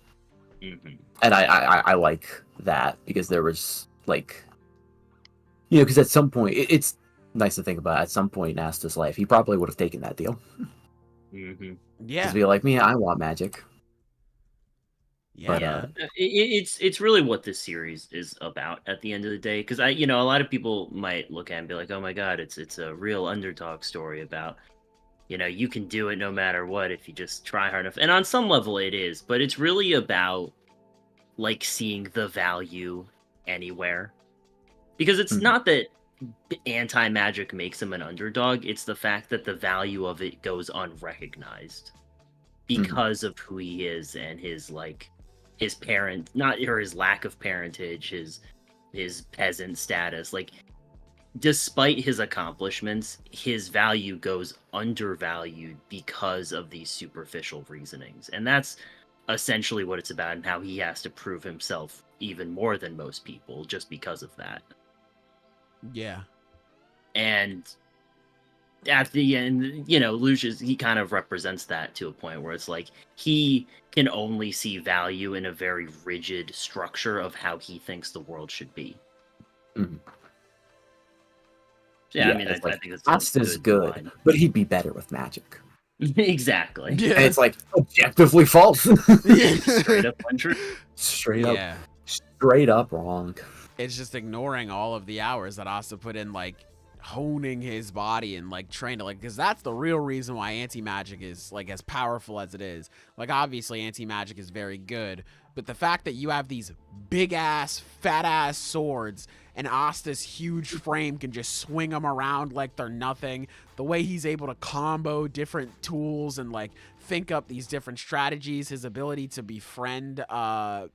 Mm-hmm. And I like that because there was like because at some point it's nice to think about at some point in Asta's life he probably would have taken that deal. Mm-hmm. Yeah. Just be like, me, I want magic. Yeah. But, Yeah, it's really what this series is about at the end of the day. Because a lot of people might look at it and be like, "Oh my god, it's a real underdog story about, you can do it no matter what if you just try hard enough." And on some level, it is, but it's really about like seeing the value anywhere, because it's not that anti-magic makes him an underdog. It's the fact that the value of it goes unrecognized because of who he is and his like. His parent, or his lack of parentage, his peasant status. Like, despite his accomplishments, his value goes undervalued because of these superficial reasonings. And that's essentially what it's about, and how he has to prove himself even more than most people just because of that. Yeah. And at the end, Lucius, he kind of represents that to a point where it's like he can only see value in a very rigid structure of how he thinks the world should be. Mhm. Yeah, I it's think that's Asta's good, line. but he'd be better with magic. Exactly. Yeah. And it's like objectively false. Straight up untrue. Straight up wrong. It's just ignoring all of the hours that Asta put in, like honing his body and like training, like, because that's the real reason why anti-magic is like as powerful as it is. Like, obviously anti-magic is very good, but the fact that you have these big ass fat ass swords and Asta's huge frame can just swing them around like they're nothing. The way he's able to combo different tools and like think up these different strategies, his ability to befriend why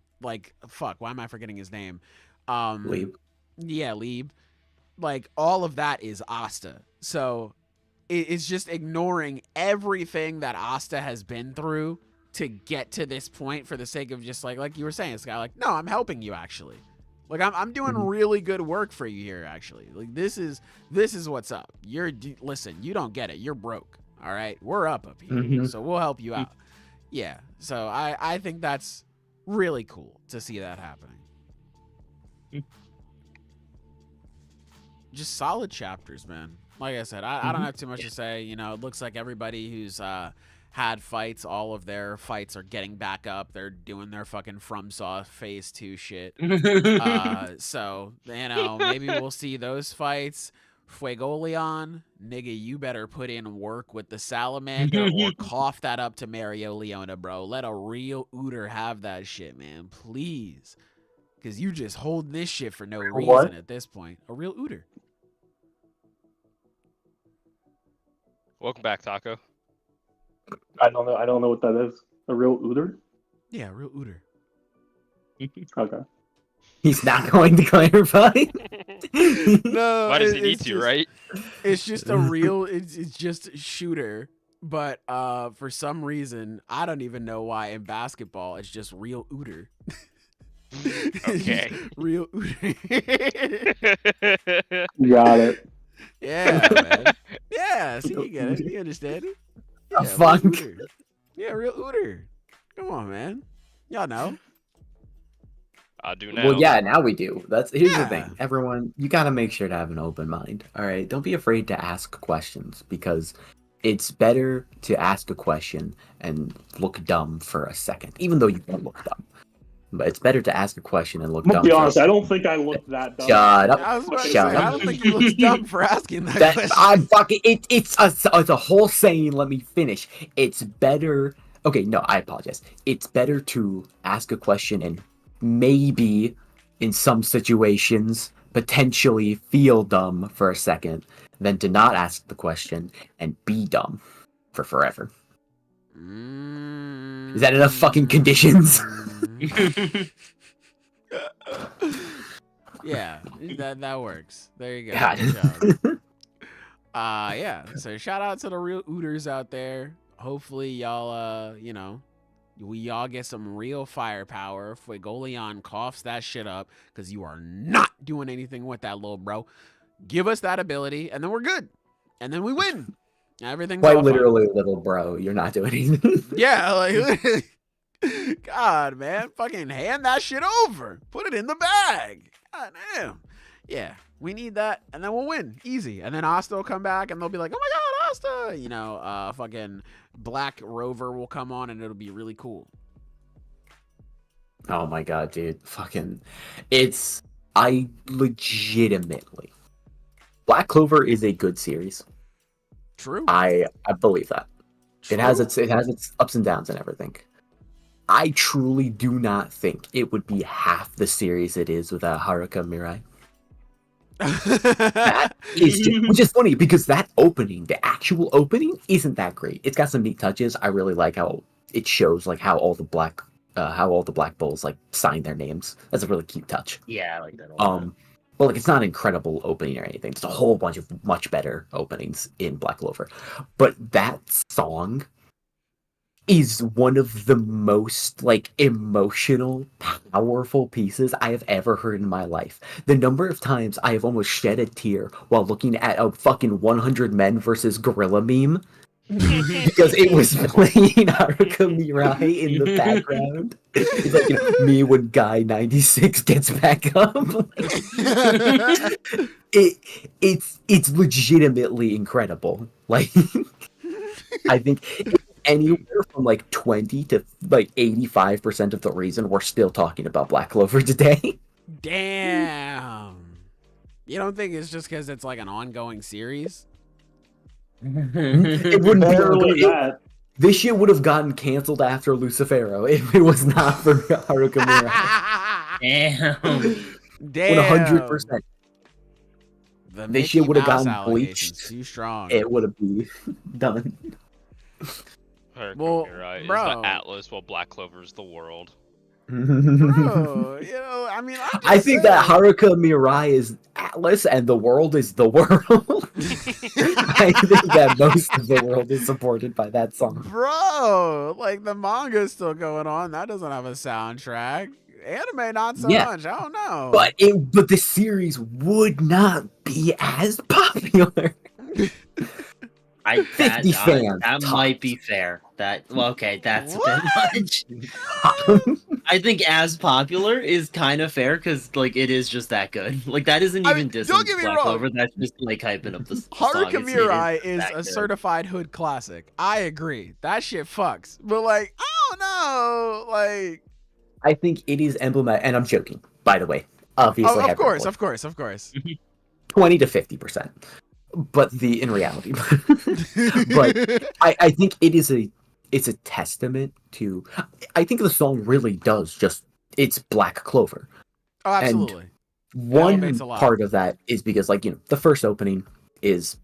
am I forgetting his name? Leeb. Yeah, Leeb. Like, all of that is Asta. So it's just ignoring everything that Asta has been through to get to this point for the sake of just like you were saying, Sky, like, no, I'm helping you actually. Like, I'm doing really good work for you here, actually. Like, this is what's up. Listen, you don't get it. You're broke. All right, we're up here, so we'll help you out. Yeah, so I think that's really cool to see that happening. Just solid chapters, man. Like I said, I don't have too much to say. You know, it looks like everybody who's had fights, all of their fights are getting back up. They're doing their fucking FromSoft Phase 2 shit. So, you know, maybe we'll see those fights. Fuegoleon, nigga, you better put in work with the salamander or cough that up to Mario Leona, bro. Let a real Ooter have that shit, man. Please. Because you just holding this shit for no reason at this point. A real Ooter. Welcome back, Taco. I don't know what that is. A real Ooter? Yeah, a real Ooter. Okay. He's not going to clarify. No, Why does he need to, right? It's just a real, it's just shooter. But for some reason, I don't even know why in basketball, it's just real Ooter. Okay. Real Ooter. Got it. Yeah, man. Yeah, see, you get it. You understand it? Yeah, Fuck. real Ooter. Yeah, real Ooter. Come on, man. Y'all know. I do now. Well, yeah, now we do. Here's the Yeah. thing. Everyone, you got to make sure to have an open mind. All right? Don't be afraid to ask questions because it's better to ask a question and look dumb for a second, even though you don't look dumb. But it's better to ask a question and look I'm dumb. gonna be honest, I don't think I looked that dumb. Shut up. I was about to say, Shut I up. don't think you look dumb for asking that question. I'm fucking. It's a whole saying. Let me finish. It's better. Okay, no, I apologize. It's better to ask a question and maybe, in some situations, potentially feel dumb for a second, than to not ask the question and be dumb for forever. Is that enough fucking conditions? Yeah, that works. There you go. God. Good job. Yeah. So shout out to the real Ooters out there. Hopefully y'all we all get some real firepower. Fuegoleon coughs that shit up because you are not doing anything with that little bro. Give us that ability and then we're good. And then we win. Everything's Quite all literally, little bro, you're not doing anything. yeah, like God, man, fucking hand that shit over. Put it in the bag. God damn. Yeah, we need that, and then we'll win. Easy. And then Asta will come back, and they'll be like, oh my God, Asta! You know, fucking Black Rover will come on, and it'll be really cool. Oh my God, dude. Fucking. I legitimately. Black Clover is a good series. True. I believe that. True. It has its ups and downs and everything. I truly do not think it would be half the series it is without Haruka Mirai. That is which is funny because that opening, the actual opening, isn't that great. It's got some neat touches. I really like how it shows like how all the black bulls like sign their names. That's a really cute touch. Yeah, I like that. A lot. But like it's not an incredible opening or anything. There's a whole bunch of much better openings in Black Clover. But that song is one of the most like emotional, powerful pieces I have ever heard in my life. The number of times I have almost shed a tear while looking at a fucking 100 Men versus Gorilla meme because it was playing Haruka Mirai in the background. It's like, you know, me when guy 96 gets back up. It's legitimately incredible. Like I think anywhere from like 20 to like 85% of the reason we're still talking about Black Clover today. Damn. You don't think it's just because it's like an ongoing series? It wouldn't Barely be that. this shit would have gotten canceled after Lucifero if it was not for Haruka Mirai. Damn. Damn. 100%. The They shit Mickey would have Mouse gotten allegations bleached. too strong. It would have been done. Well, Mirai is bro. the Atlas, while Black Clover is the world. Bro, I mean, I think that Haruka Mirai is Atlas and the world is the world. I think that most of the world is supported by that song. Bro, like the manga's still going on. That doesn't have a soundtrack. Anime, not so Yeah. much. I don't know. But the series would not be as popular. 50 fans. That might be fair. That's a bit much. I think as popular is kind of fair because like it is just that good. Like that isn't even dissing don't get me Black wrong. Clover. That's just like hyping up the song. Haruka Mirai is that a good. certified hood classic. I agree. That shit fucks. But like, I don't know. Like, I think it is emblematic, and I'm joking, by the way. Obviously, of course. 20 to 50%. But in reality, but I think it's a testament to. I think the song really does it's Black Clover. Oh, absolutely. And one elevates a lot. part of that is because the first opening is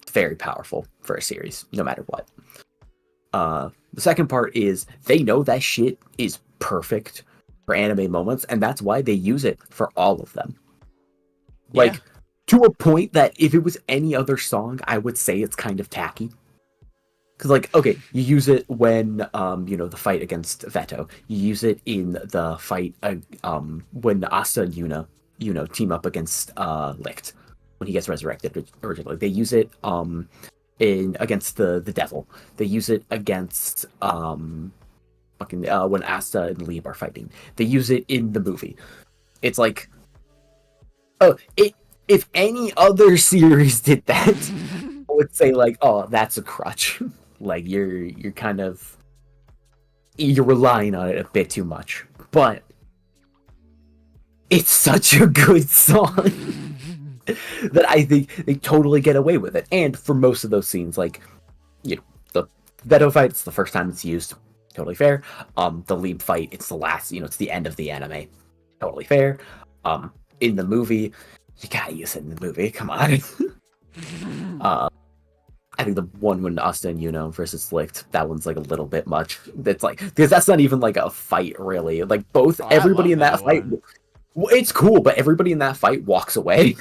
very powerful for a series, no matter what. The second part is they know that shit is perfect for anime moments, and that's why they use it for all of them. Like. Yeah. To a point that if it was any other song, I would say it's kind of tacky. Because, okay, you use it when, the fight against Veto. You use it in the fight when Asta and Yuna, team up against Licht when he gets resurrected originally. They use it against the devil. They use it against when Asta and Lieb are fighting. They use it in the movie. It's like, if any other series did that, I would say that's a crutch. Like you're relying on it a bit too much. But it's such a good song that I think they totally get away with it. And for most of those scenes, the Veto fight, it's the first time it's used. Totally fair. The Lieb fight, it's the last, it's the end of the anime. Totally fair. In the movie, you gotta use it in the movie. Come on. I think the one when Asta and Yuno versus Licht, that one's a little bit much. It's because that's not even a fight really. Everybody in that fight, it's cool, but everybody in that fight walks away.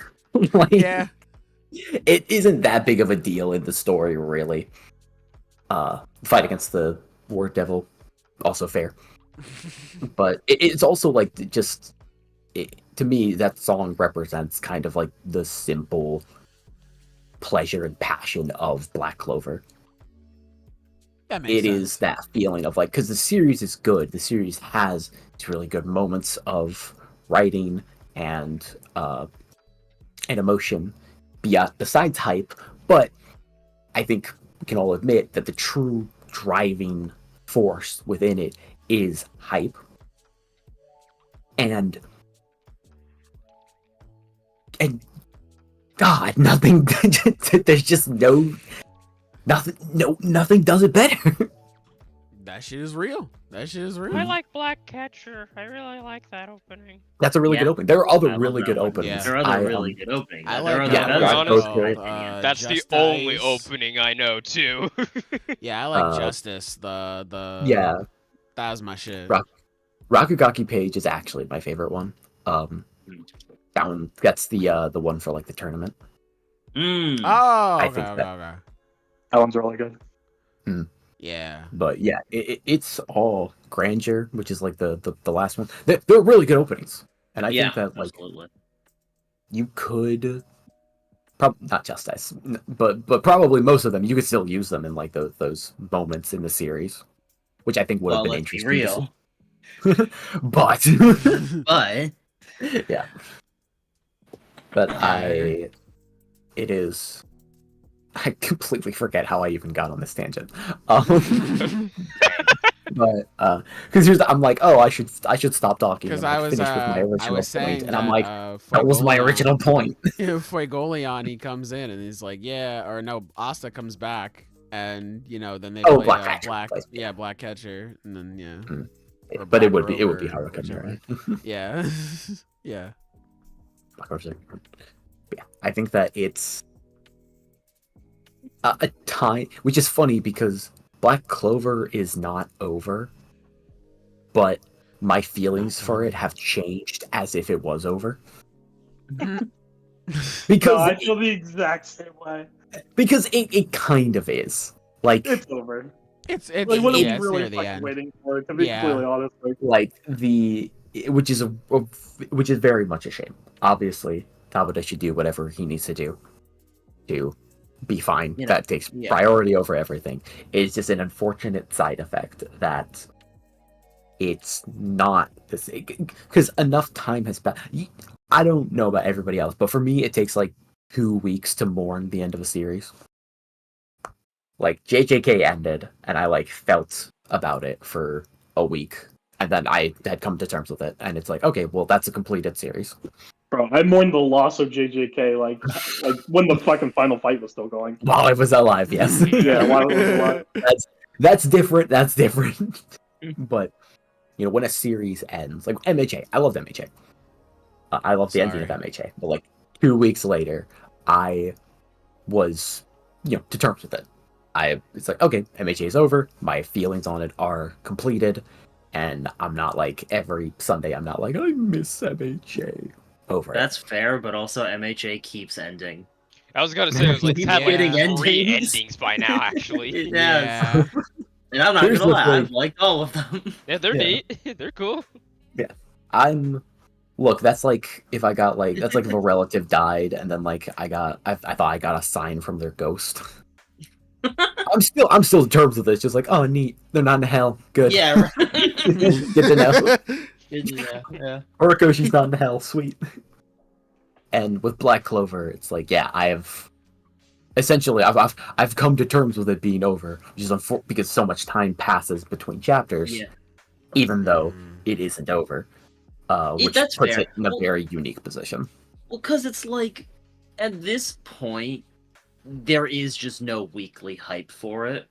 Yeah. It isn't that big of a deal in the story really. Fight against the War Devil, also fair. But it's also to me, that song represents kind of the simple pleasure and passion of Black Clover. That makes sense. Is that feeling of because the series is good. The series has its really good moments of writing and emotion besides hype. But I think we can all admit that the true driving force within it is hype. And God, nothing. There's just nothing does it better. That shit is real. I like Black Catcher. I really like that opening. That's a really good opening. There are other really good one. openings. Yeah. There are other really good openings. I There like are that other one. opinions. That's the only opening I know too. Yeah, I like Justice. The that was my shit. Rakugaki Page is actually my favorite one. That one, that's the one for the tournament. Oh, I okay. That one's really good. Yeah. But yeah, it's all Grandeur, which is the last one. They're really good openings, and I think that absolutely. You could not Justice, but probably most of them you could still use them in those moments in the series, which I think would have been interesting. Real. But yeah. But I completely forget how I even got on this tangent. But because I'm I should stop talking. Because I was saying point, and I'm that was my original point. Fuegolion, he comes in and he's Asta comes back, and then they play Black Catcher, and then But it would be Haruka Mirai. Yeah. Yeah. Black Clover. Yeah, I think that it's a time, which is funny because Black Clover is not over, but my feelings for it have changed as if it was over. Because I feel the exact same way. Because it kind of is. Like It's over. It's Like, what yeah, are it's we really near the fucking end. waiting for? To be Yeah. completely honest, which is very much a shame. Obviously, Tabata should do whatever he needs to do to be fine. You know, That takes yeah. priority over everything. It's just an unfortunate side effect that it's not this, because enough time has passed. I don't know about everybody else, but for me, it takes like 2 weeks to mourn the end of a series. Like JJK ended, and I like felt about it for a week, and then I had come to terms with it, and it's like, okay, well, that's a completed series. bro. I mourned the loss of JJK like when the fucking final fight was still going. While I was alive, yes. Yeah, while it was alive. That's different. That's different. But you know, when a series ends, like MHA, I loved MHA. I love the ending of MHA, but like 2 weeks later, I was, to terms with it. It's like, okay, MHA is over. My feelings on it are completed, and I'm not like every Sunday. I'm not like I miss MHA. Over. That's fair, but also MHA keeps ending. I was gonna say, it was like, it's had like Yeah. 3 Endings. endings by now, actually. Yes. And I'm not Here's gonna the lie, thing. I've liked all of them. Yeah, they're Yeah. neat. They're cool. Look, that's like if I got like that's like if a relative died and then like I thought I got a sign from their ghost. I'm still in terms of this, just like, oh neat, they're not in hell. Good. Yeah. Right. Good to know. Good to know, yeah. Horikoshi's not in hell, sweet. And with Black Clover, it's like, yeah, I've come to terms with it being over, which is because so much time passes between chapters, Yeah. even though it isn't over. Which that's puts fair. it in a Well- very unique position. Well, because it's like, at this point, there is just no weekly hype for it.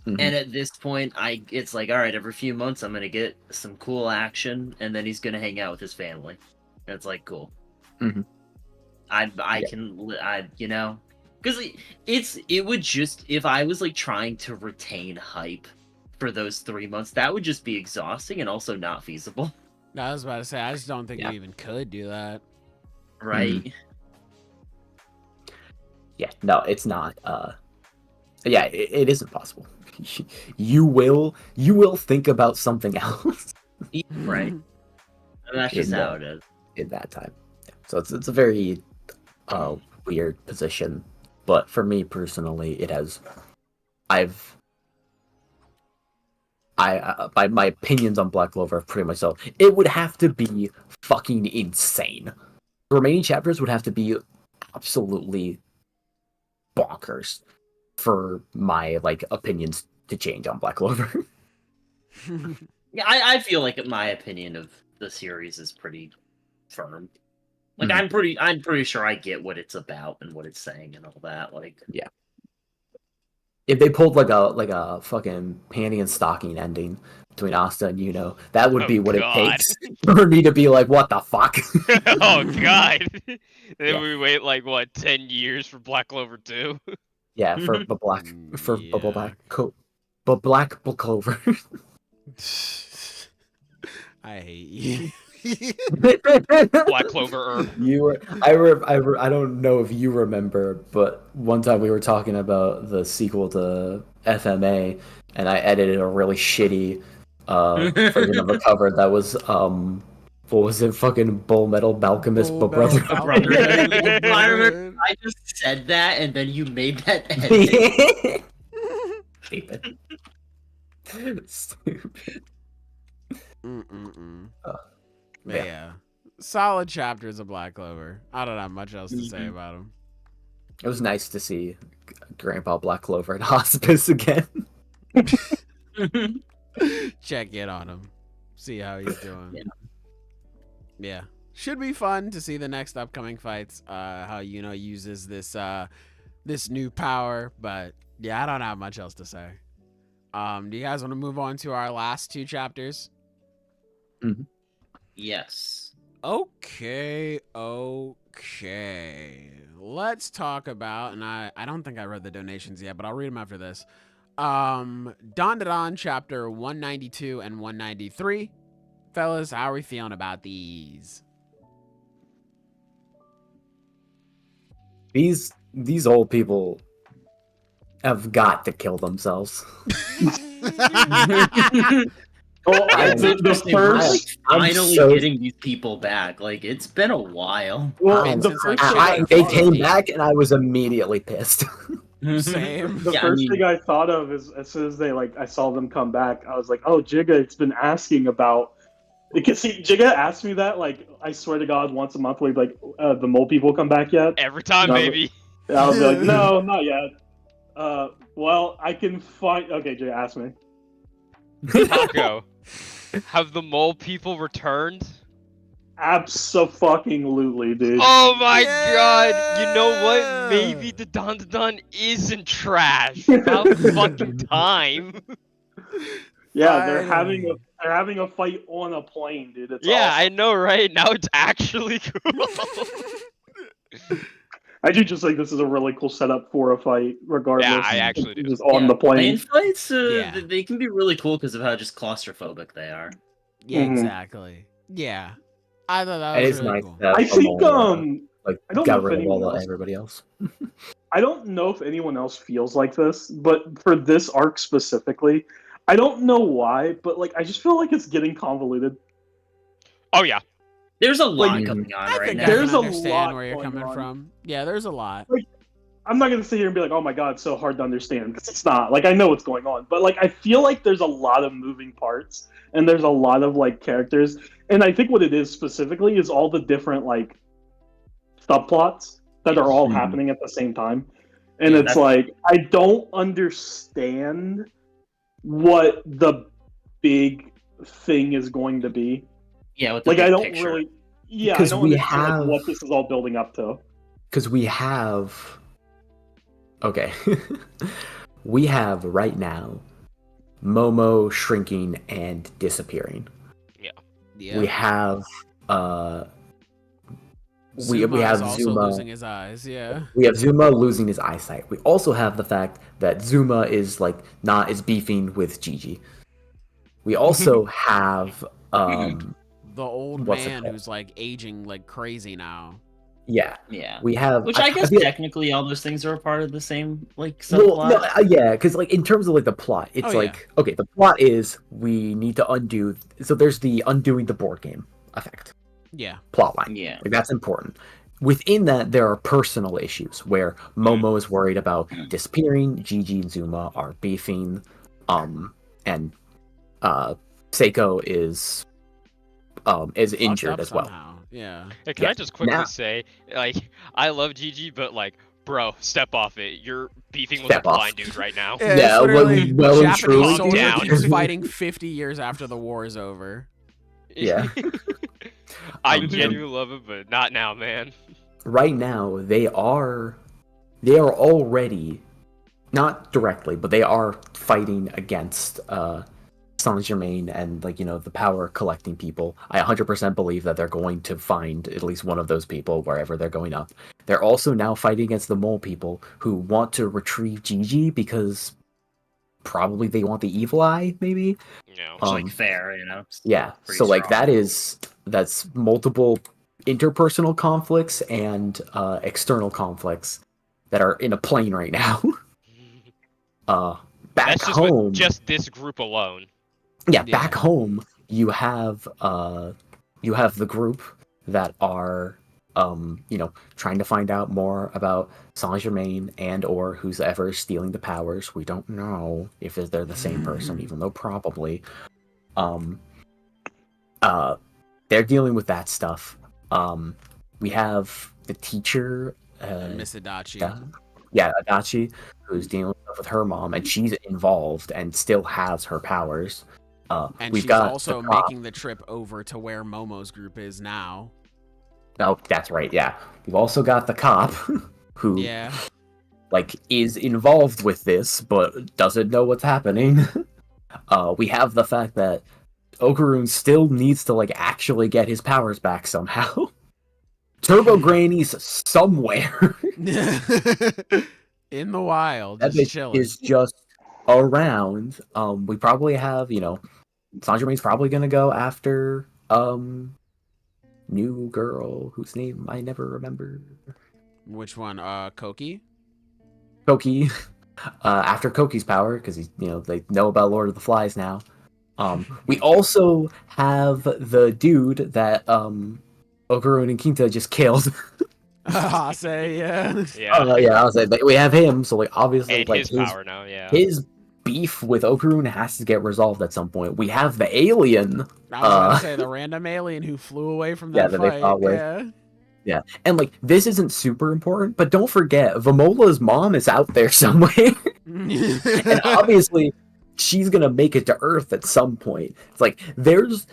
Mhm. And at this point, it's like, all right, every few months I'm gonna get some cool action, and then he's gonna hang out with his family. And it's like, cool. Mhm. Because it would just, if I was like trying to retain hype for those 3 months, that would just be exhausting and also not feasible. No, I was about to say, I just don't think Yeah. we even could do that. Right? Yeah, no, it's not. Yeah, it isn't possible. You will think about something else Right. And that's just how it is. in that time. Yeah. So it's a very weird position, but for me personally, it has. My opinions on Black Clover have pretty much so. It would have to be fucking insane. The remaining chapters would have to be absolutely bonkers for my like opinions to change on Black Clover. Yeah, I feel like my opinion of the series is pretty firm. Like I'm pretty sure I get what it's about and what it's saying and all that. Like If they pulled like a fucking panty and stocking ending between Asta and Yuno, that would be what God. it takes for me to be like, what the fuck? Oh god. Then Yeah. we wait like what, 10 years for Black Clover 2? Yeah, for Black Clover. I hate you. Black Clover. I don't know if you remember, but one time we were talking about the sequel to FMA, and I edited a really shitty version of a cover that was what was it, fucking Bull Metal Alchemist, but brother. I remember I just said that and then you made that edit. Stupid. Stupid. But yeah. Solid chapters of Black Clover. I don't have much else to say about them. It was nice to see Grandpa Black Clover in hospice again. Check in on him. See how he's doing. Yeah. Should be fun to see the next upcoming fights. How uses this new power. But yeah, I don't have much else to say. Do you guys want to move on to our last 2 chapters? Yes. Okay. Let's talk about, and I don't think I read the donations yet, but I'll read them after this. Dandadan Chapter 192 and 193. Fellas, how are we feeling about these? These old people have got to kill themselves. Well, It's the interesting. We're, like, first, finally so- getting these people back. Like, it's been a while. well, Been the since, first like, thing I They thought came of- back, and I was immediately pissed. Same. The Yeah, first thing I thought of is as soon as I saw them come back, I was like, "Oh, Jigga, it's been asking about." Because see, Jigga asked me that I swear to God once a month. We'd be like, "The mole people come back yet?" Every time, No, baby. And I was like, "No, not yet." Well, I can find. Okay, Jigga, ask me. Taco, have the mole people returned? Absolutely, dude. Oh my god! You know Yeah. what? Maybe the Dandadan isn't trash. About fucking time. Yeah, Finally. they're having a fight on a plane, dude. It's Yeah, awesome. I know, right? Now it's actually cool. I do just think this is a really cool setup for a fight, regardless. Yeah, I actually do. Just on the Plane plane. fights, Yeah. they can be really cool because of how just claustrophobic they are. Yeah, Mhm. exactly. Yeah. I thought that It was is really nice. cool. That I the think mole, like I don't got know if rid of anyone all else- everybody else. I don't know if anyone else feels like this, but for this arc specifically, I don't know why, but I just feel like it's getting convoluted. Oh yeah. There's a lot Like, going on I right think now. I can There's a understand lot where you're going coming on. from. Yeah, there's a lot. I'm not gonna sit here and be like, "Oh my god, it's so hard to understand," because it's not. I know what's going on, but I feel like there's a lot of moving parts and there's a lot of characters, and I think what it is specifically is all the different subplots that are all Mhm. happening at the same time, and Yeah, it's I don't understand what the big thing is going to be. Yeah, with the I big don't picture. really. Yeah, I Because don't we understand have- what this is all building up to. Because we have. Okay. We have right now Momo shrinking and disappearing. Yeah. We have we Zuma have is also Zuma. losing his eyes. Yeah. We have Zuma losing his eyesight. We also have the fact that Zuma is is beefing with Gigi. We also have The old What's it man called? who's aging like crazy now. yeah. Yeah. We have Which I guess feel- technically all those things are a part of the same Well, subplot. no, yeah, because in terms of the plot, it's Oh, yeah. okay. The plot is we need to undo. So there's the undoing the board game effect Yeah. plot line. Yeah. That's important. Within that, there are personal issues where Momo is worried about disappearing. Gigi and Zuma are beefing, and Seiko is Fucked injured up as well. somehow. Yeah. Hey, can Yeah. I just quickly Now- say, I love Gigi, but bro, step off it. You're beefing with Step a off. blind dude right now. Yeah, Yeah, it's literally well and Japanese truly, soldier down. keeps fighting 50 years after the war is over. Yeah. I Um, genuinely love it, but not now, man. Right now, they are already, not directly, but they are fighting against Saint Germain and the power collecting people. I 100% believe that they're going to find at least one of those people wherever they're going up. They're also now fighting against the mole people who want to retrieve Gigi because probably they want the evil eye, maybe. It's fair, Yeah. Pretty So strong. that's multiple interpersonal conflicts and external conflicts that are in a plane right now. Back That's just home, with just this group alone. yeah, Yeah. back home you have the group that are trying to find out more about Saint Germain and or who's ever stealing the powers. We don't know if they're the same person, even though probably. They're dealing with that stuff. We have the teacher, Miss Adachi. Adachi, who's dealing with her mom, and she's involved and still has her powers. And We've she's got also the cop. making the trip over to where Momo's group is now. Oh, that's right. Yeah, we've also got the cop, who Yeah. is involved with this but doesn't know what's happening. We have the fact that Okaroon still needs to like actually get his powers back somehow. Turbo Granny's somewhere. In the wild, That just bitch chilling. is just around. We probably have, Sanjay Main's probably gonna go after new girl whose name I never remember. Which one? Koki? Koki. After Koki's power, because he's they know about Lord of the Flies now. We also have the dude that Okaroon and Kinta just killed. I say, yeah. Yeah. I was like, we have him, so like obviously And like his power now, yeah. his beef with Okaroon has to get resolved at some point. We have the alien. I was about to say the random alien who flew away from that that they fight. fought with. Yeah. Yeah, and like this isn't super important, but don't forget, Vamola's mom is out there somewhere, and obviously she's gonna make it to Earth at some point. It's like there's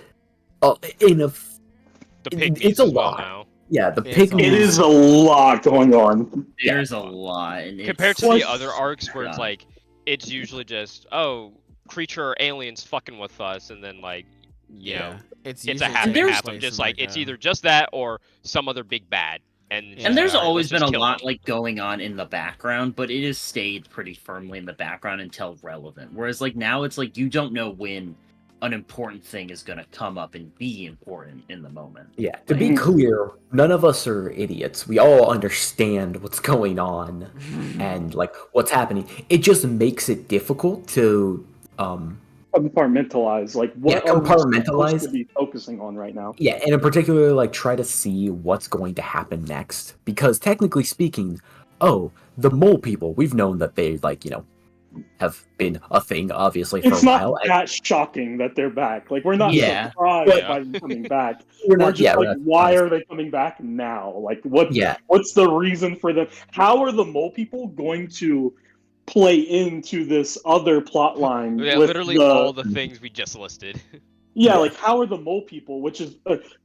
The pig it's a as well lot. now. Yeah, the It's pig. a It lot. is a lot going on. There's a lot. And Compared to Like- the other arcs where it's like, it's usually just, oh, creature or aliens fucking with us, and then like, you know, it's it's a usually happen taking happen. place Just in, like it's a- either just that or some other big bad. And Yeah. And there's alright, always let's been just a kill lot them. like going on in the background, but it has stayed pretty firmly in the background until relevant. Whereas like now it's like you don't know when an important thing is gonna come up and be important in the moment. Yeah, to be Mhm. clear, none of us are idiots. We all understand what's going on and like what's happening. It just makes it difficult to Compartmentalize, like what Yeah, are we supposed compartmentalize. to be focusing on right now? Yeah, and in particular, like try to see what's going to happen next. Because technically speaking, the mole people, we've known that they have been a thing obviously for It's a not while. and that shocking that they're back. Like we're not Yeah. surprised Yeah. by them coming back. We're We're not, just yeah, we're like, not why surprised. are they coming back now? Like Yeah, what's the reason for them? How are the mole people going to play into this other plot line? Yeah, with literally the- all the things we just listed. Yeah, like how are the mole people? Which is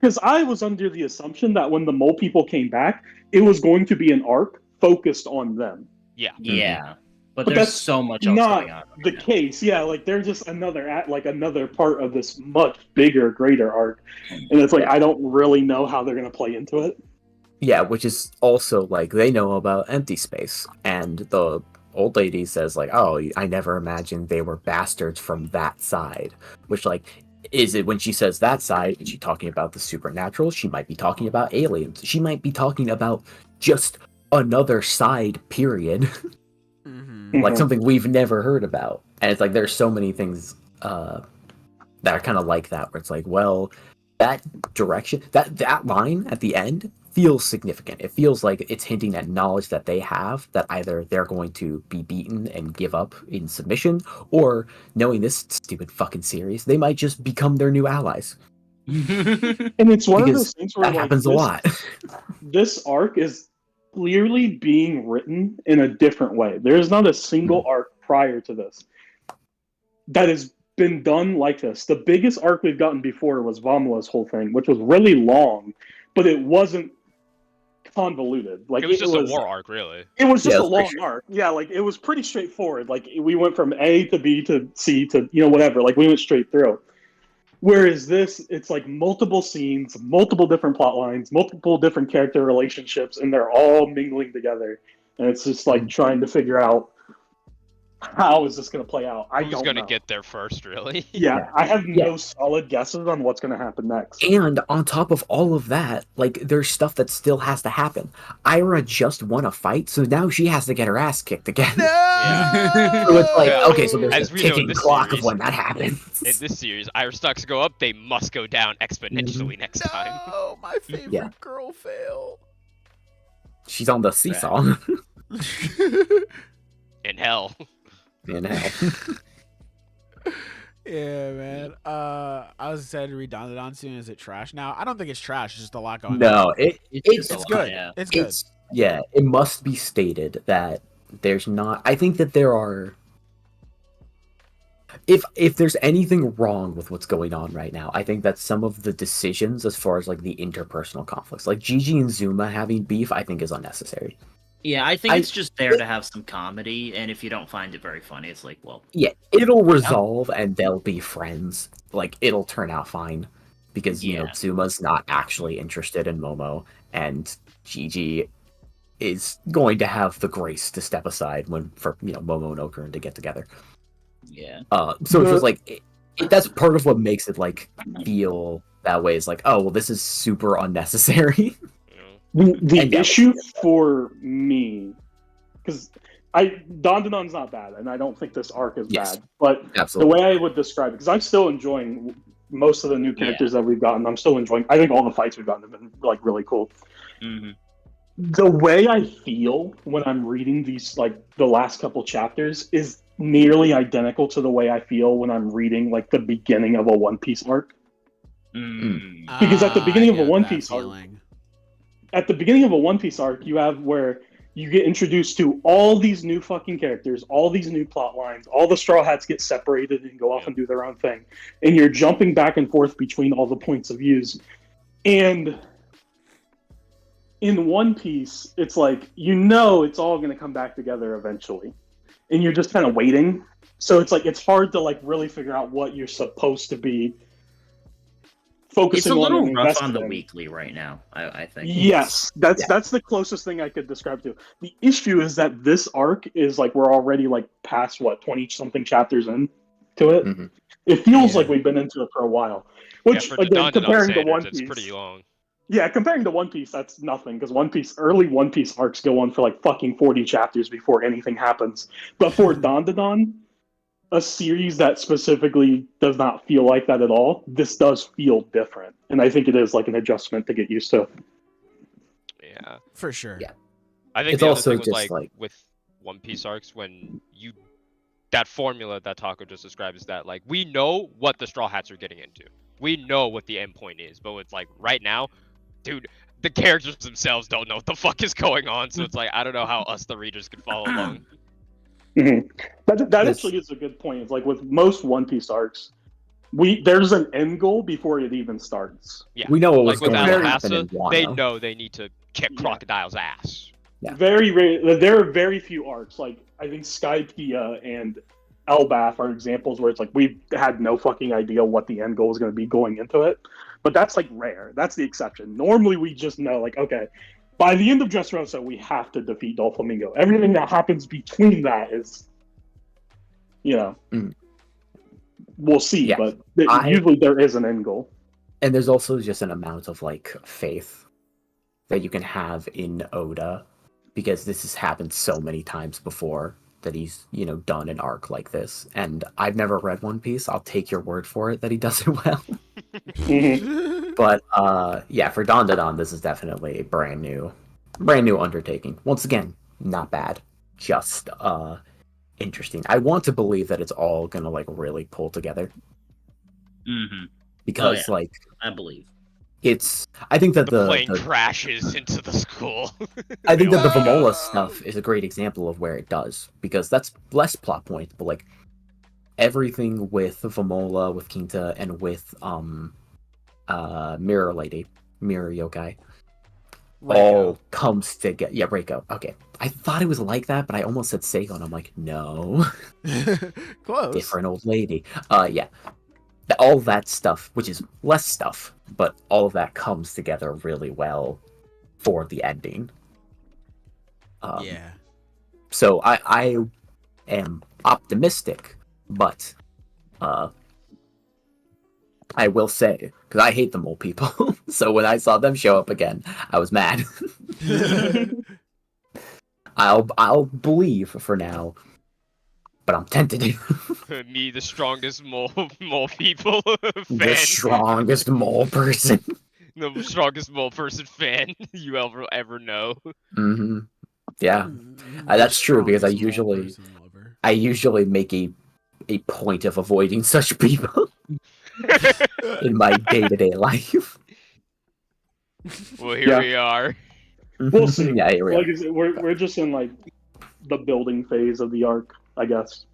because I was under the assumption that when the mole people came back, it was going to be an arc focused on them. Yeah. Yeah. But But there's that's so much else Not going on. right the now. case. Yeah, like they're just another part of this much bigger, greater arc, and it's like I don't really know how they're gonna play into it. yeah, which is also like they know about empty space, and the old lady says like, "Oh, I never imagined they were bastards from that side." Which like, is it when she says that side? Is she talking about the supernatural? She might be talking about aliens. She might be talking about just another side. Period. Mhm. Like Mhm. something we've never heard about. And it's like there's so many things that are kind of like that, where it's like, well, that direction, that line at the end feels significant. It feels like it's hinting at knowledge that they have, that either they're going to be beaten and give up in submission, or knowing this stupid fucking series, they might just become their new allies. And it's one of Because those things where That like, happens a lot. This arc is clearly being written in a different way. There is not a single arc prior to this that has been done like this. The biggest arc we've gotten before was Vamola's whole thing, which was really long, but it wasn't convoluted. Like It was just a war arc, really. It was just Yeah, a it was pretty long straight. arc. Yeah, like it was pretty straightforward. Like we went from A to B to C to whatever. Like we went straight through. Whereas this, it's like multiple scenes, multiple different plot lines, multiple different character relationships, and they're all mingling together. And it's just like trying to figure out how is this going to play out. I Who's don't gonna know. get there first, really? Yeah, I have Yeah. no solid guesses on what's going to happen next. And on top of all of that, like there's stuff that still has to happen. Ira just won a fight, so now she has to get her ass kicked again. Yeah. So it's like, Yeah. okay, so there's As a we know in ticking this clock series- of when that happens. In this series, Irish stocks go up, they must go down exponentially next time. No, my favorite Yeah. girl fail. She's on the seesaw. In hell. In hell. Yeah, man. I was excited to read Dandadan soon. Is it trash now? I don't think it's trash. It's just a lot going on. No, it's just a It's lot, good. yeah. It's good. it's yeah. It must be stated that there's not. I think that there are. If there's anything wrong with what's going on right now, I think that some of the decisions as far as like the interpersonal conflicts, like Gigi and Zuma having beef, I think is unnecessary. Yeah, I think it's just there to have some comedy, and if you don't find it very funny, it's like, well, Yeah, it'll resolve and they'll be friends. Like, it'll turn out fine. Because, you know, Yeah. Zuma's not actually interested in Momo, and Gigi is going to have the grace to step aside for Momo and Okarun to get together. yeah. So it's just like that's part of what makes it like feel that way. Is like, oh well, this is super unnecessary. The And yeah. issue for me, because Dandadan's not bad, and I don't think this arc is Yes. bad. But Absolutely. the way I would describe it, because I'm still enjoying most of the new characters that we've gotten. I'm still enjoying. I think all the fights we've gotten have been like really cool. Mm-hmm. The way I feel when I'm reading these, like the last couple chapters, is nearly identical to the way I feel when I'm reading like the beginning of a One Piece arc. Because at the beginning of a One Piece arc, you have where you get introduced to all these new fucking characters, all these new plot lines, all the Straw Hats get separated and go off and do their own thing. And you're jumping back and forth between all the points of views. And in One Piece, it's like, it's all going to come back together eventually. And you're just kind of waiting. So it's like, it's hard to like really figure out what you're supposed to be focusing It's a little on. rough on the weekly right now, I think. Yes, that's the closest thing I could describe to. The issue is that this arc is like we're already like past 20-something chapters into it. Mm-hmm. It feels like we've been into it for a while. Which for the again, Dandadan comparing to standards, One it's Piece, pretty long. yeah, comparing to One Piece, that's nothing because early One Piece arcs go on for like fucking 40 chapters before anything happens. But for Dandadan, a series that specifically does not feel like that at all, this does feel different. And I think it is like an adjustment to get used to. Yeah, for sure. Yeah. I think It's the other also thing was just, like like- with One Piece arcs when that formula that Taco just described is that like we know what the Straw Hats are getting into. We know what the end point is, but it's like right now, dude, the characters themselves don't know what the fuck is going on. So it's like I don't know how us the readers could follow along. Mm-hmm. That actually is a good point. It's like with most One Piece arcs, there's an end goal before it even starts. Yeah, We know what was like with going to happen in Alabasta, they Wano. know they need to kick Yeah. Crocodile's ass. Yeah. Very rare. There are very few arcs. Like I think Skypiea and Elbaf are examples where it's like we had no fucking idea what the end goal was going to be going into it. But that's like rare. That's the exception. Normally we just know like, okay, by the end of Dressrosa, we have to defeat Doflamingo. Everything that happens between that is, we'll see. Yeah. But usually there is an end goal. And there's also just an amount of like faith that you can have in Oda, because this has happened so many times before that he's done an arc like this. And I've never read One Piece. I'll take your word for it that he does it well. Mm-hmm. But yeah, for Dandadan, this is definitely a brand new undertaking. Once again, not bad, just interesting. I want to believe that it's all gonna like really pull together. Mm-hmm. Because yeah. like I believe. I think that The plane crashes into the school. I think that the Vamola stuff is a great example of where it does, because that's less plot point, but like everything with Vamola, with Quinta, and with Mirror Lady, Mirror Yokai, all comes together. Yeah, Reiko. Okay, I thought it was like that, but I almost said Seiko, and I'm like, no, Close. different old lady. Yeah. All that stuff, which is less stuff, but all of that comes together really well for the ending. Yeah. So I am optimistic, but I will say, because I hate the mole people, so when I saw them show up again, I was mad. I'll believe for now, but I'm tentative. Me, the strongest mole people The fan. strongest mole person. The strongest mole person fan you ever know. Mm-hmm. Yeah, that's true, because I usually make a point of avoiding such people in my day-to-day life. Well, here we are. We'll see. Yeah, here we Like are. I said, we're just in like the building phase of the arc, I guess.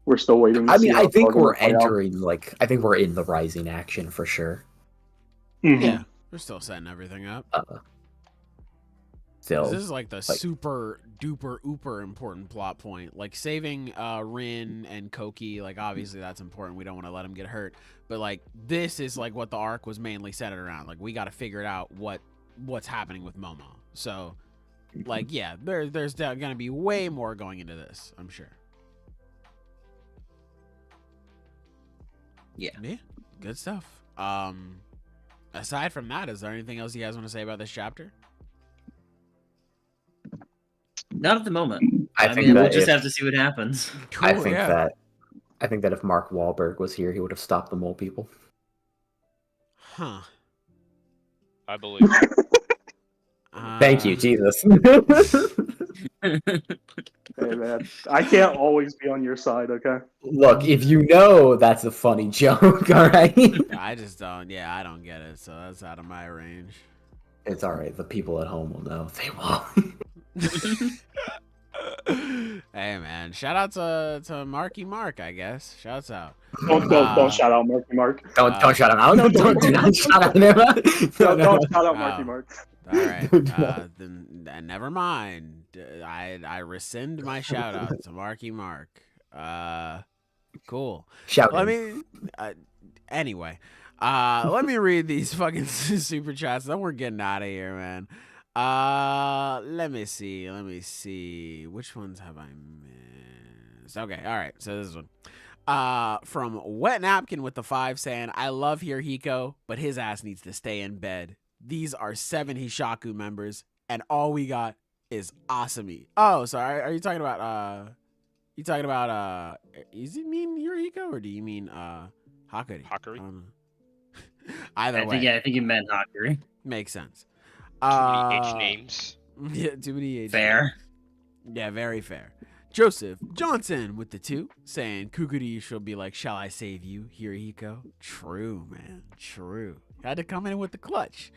We're still waiting. I mean, I think it's all we're gonna play out. entering, like, I think we're in the rising action for sure. Mhm. Yeah, we're still setting everything up. still. This is like the super duper uber important plot point. Like saving Rin and Koki, like obviously that's important. We don't want to let him get hurt. But like this is like what the arc was mainly centered around. Like we got to figure out what's happening with Momo. So like yeah, there's gonna be way more going into this, I'm sure. Yeah. Good stuff. Aside from that, is there anything else you guys want to say about this chapter? Not at the moment. I think mean, that we'll just if- have to see what happens. Cool, I think yeah. that if Mark Wahlberg was here, he would have stopped the mole people. Huh. I believe. Thank you, Jesus. Hey man, I can't always be on your side, okay? Look, if you know that's a funny joke, all right? I just don't. Yeah, I don't get it. So that's out of my range. It's all right. The people at home will know. They won't. Hey man, shout out to Marky Mark, I guess. Shouts out. Don't shout out Marky Mark. Don't shout him out. Don't do not shout out him. Don't shout out Wow. Marky Mark. All right. Then never mind. I rescind my shout out to Marky Mark. Cool. Shout Let him. me. Anyway, let me read these fucking super chats. Then we're getting out of here, man. Let me see. Which ones have I missed? Okay, all right. So this one. From Wet Napkin with the 5 saying, I love Hirohiko, but his ass needs to stay in bed. These are 7 Hishaku members, and all we got is Asami. Oh, sorry. Are you talking about is it mean Hirohiko or do you mean Hakuri? Hakuri? Either way. I think you meant Hakuri. Makes sense. Too many H names. Yeah, too many H Fair. names. Yeah, very fair. Joseph Johnson with the 2 saying, Kukuri shall be like, shall I save you, Hirohiko? True, man. True. Had to come in with the clutch.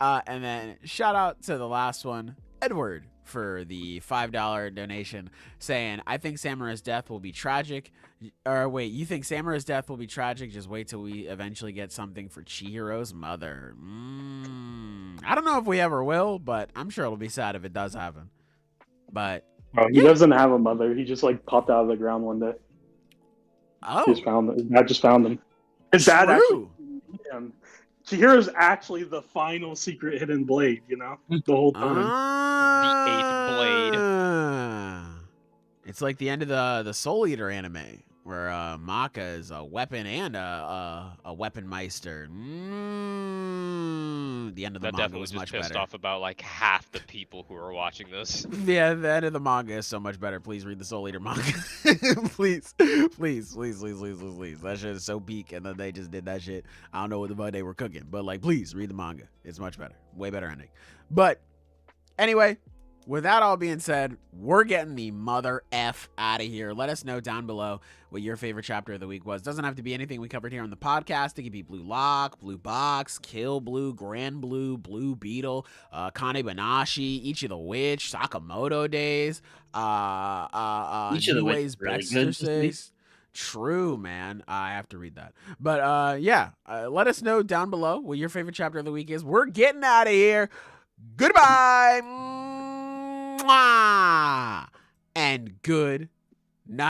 And then shout out to the last one, Edward, for the $5 donation, saying, I think Samura's death will be tragic. Or wait, you think Samura's death will be tragic? Just wait till we eventually get something for Chihiro's mother. I don't know if we ever will, but I'm sure it'll be sad if it does happen. But He doesn't have a mother. He just like popped out of the ground one day. His dad just found him. His dad actually. Yeah. Chihiro's actually the final secret hidden blade, you know, the whole time. The 8th blade. It's like the end of the Soul Eater anime, where Maka is a weapon and a weapon meister. The end of the That manga definitely was just much pissed better. off about like half the people who are watching this. Yeah, the end of the manga is so much better. Please read the Soul Eater manga. please. That shit is so peak, and then they just did that shit. I don't know what the fuck they were cooking, but like, please read the manga. It's much better. Way better ending. But anyway, with that all being said, we're getting the mother F out of here. Let us know down below what your favorite chapter of the week was. Doesn't have to be anything we covered here on the podcast. It could be Blue Lock, Blue Box, Kill Blue, Grand Blue, Blue Beetle, Kane Banashi, Ichi the Witch, Sakamoto Days, Each of the Niue's witches really good. Exorcist. True, man. I have to read that. But yeah, let us know down below what your favorite chapter of the week is. We're getting out of here. Goodbye. Mwah! And good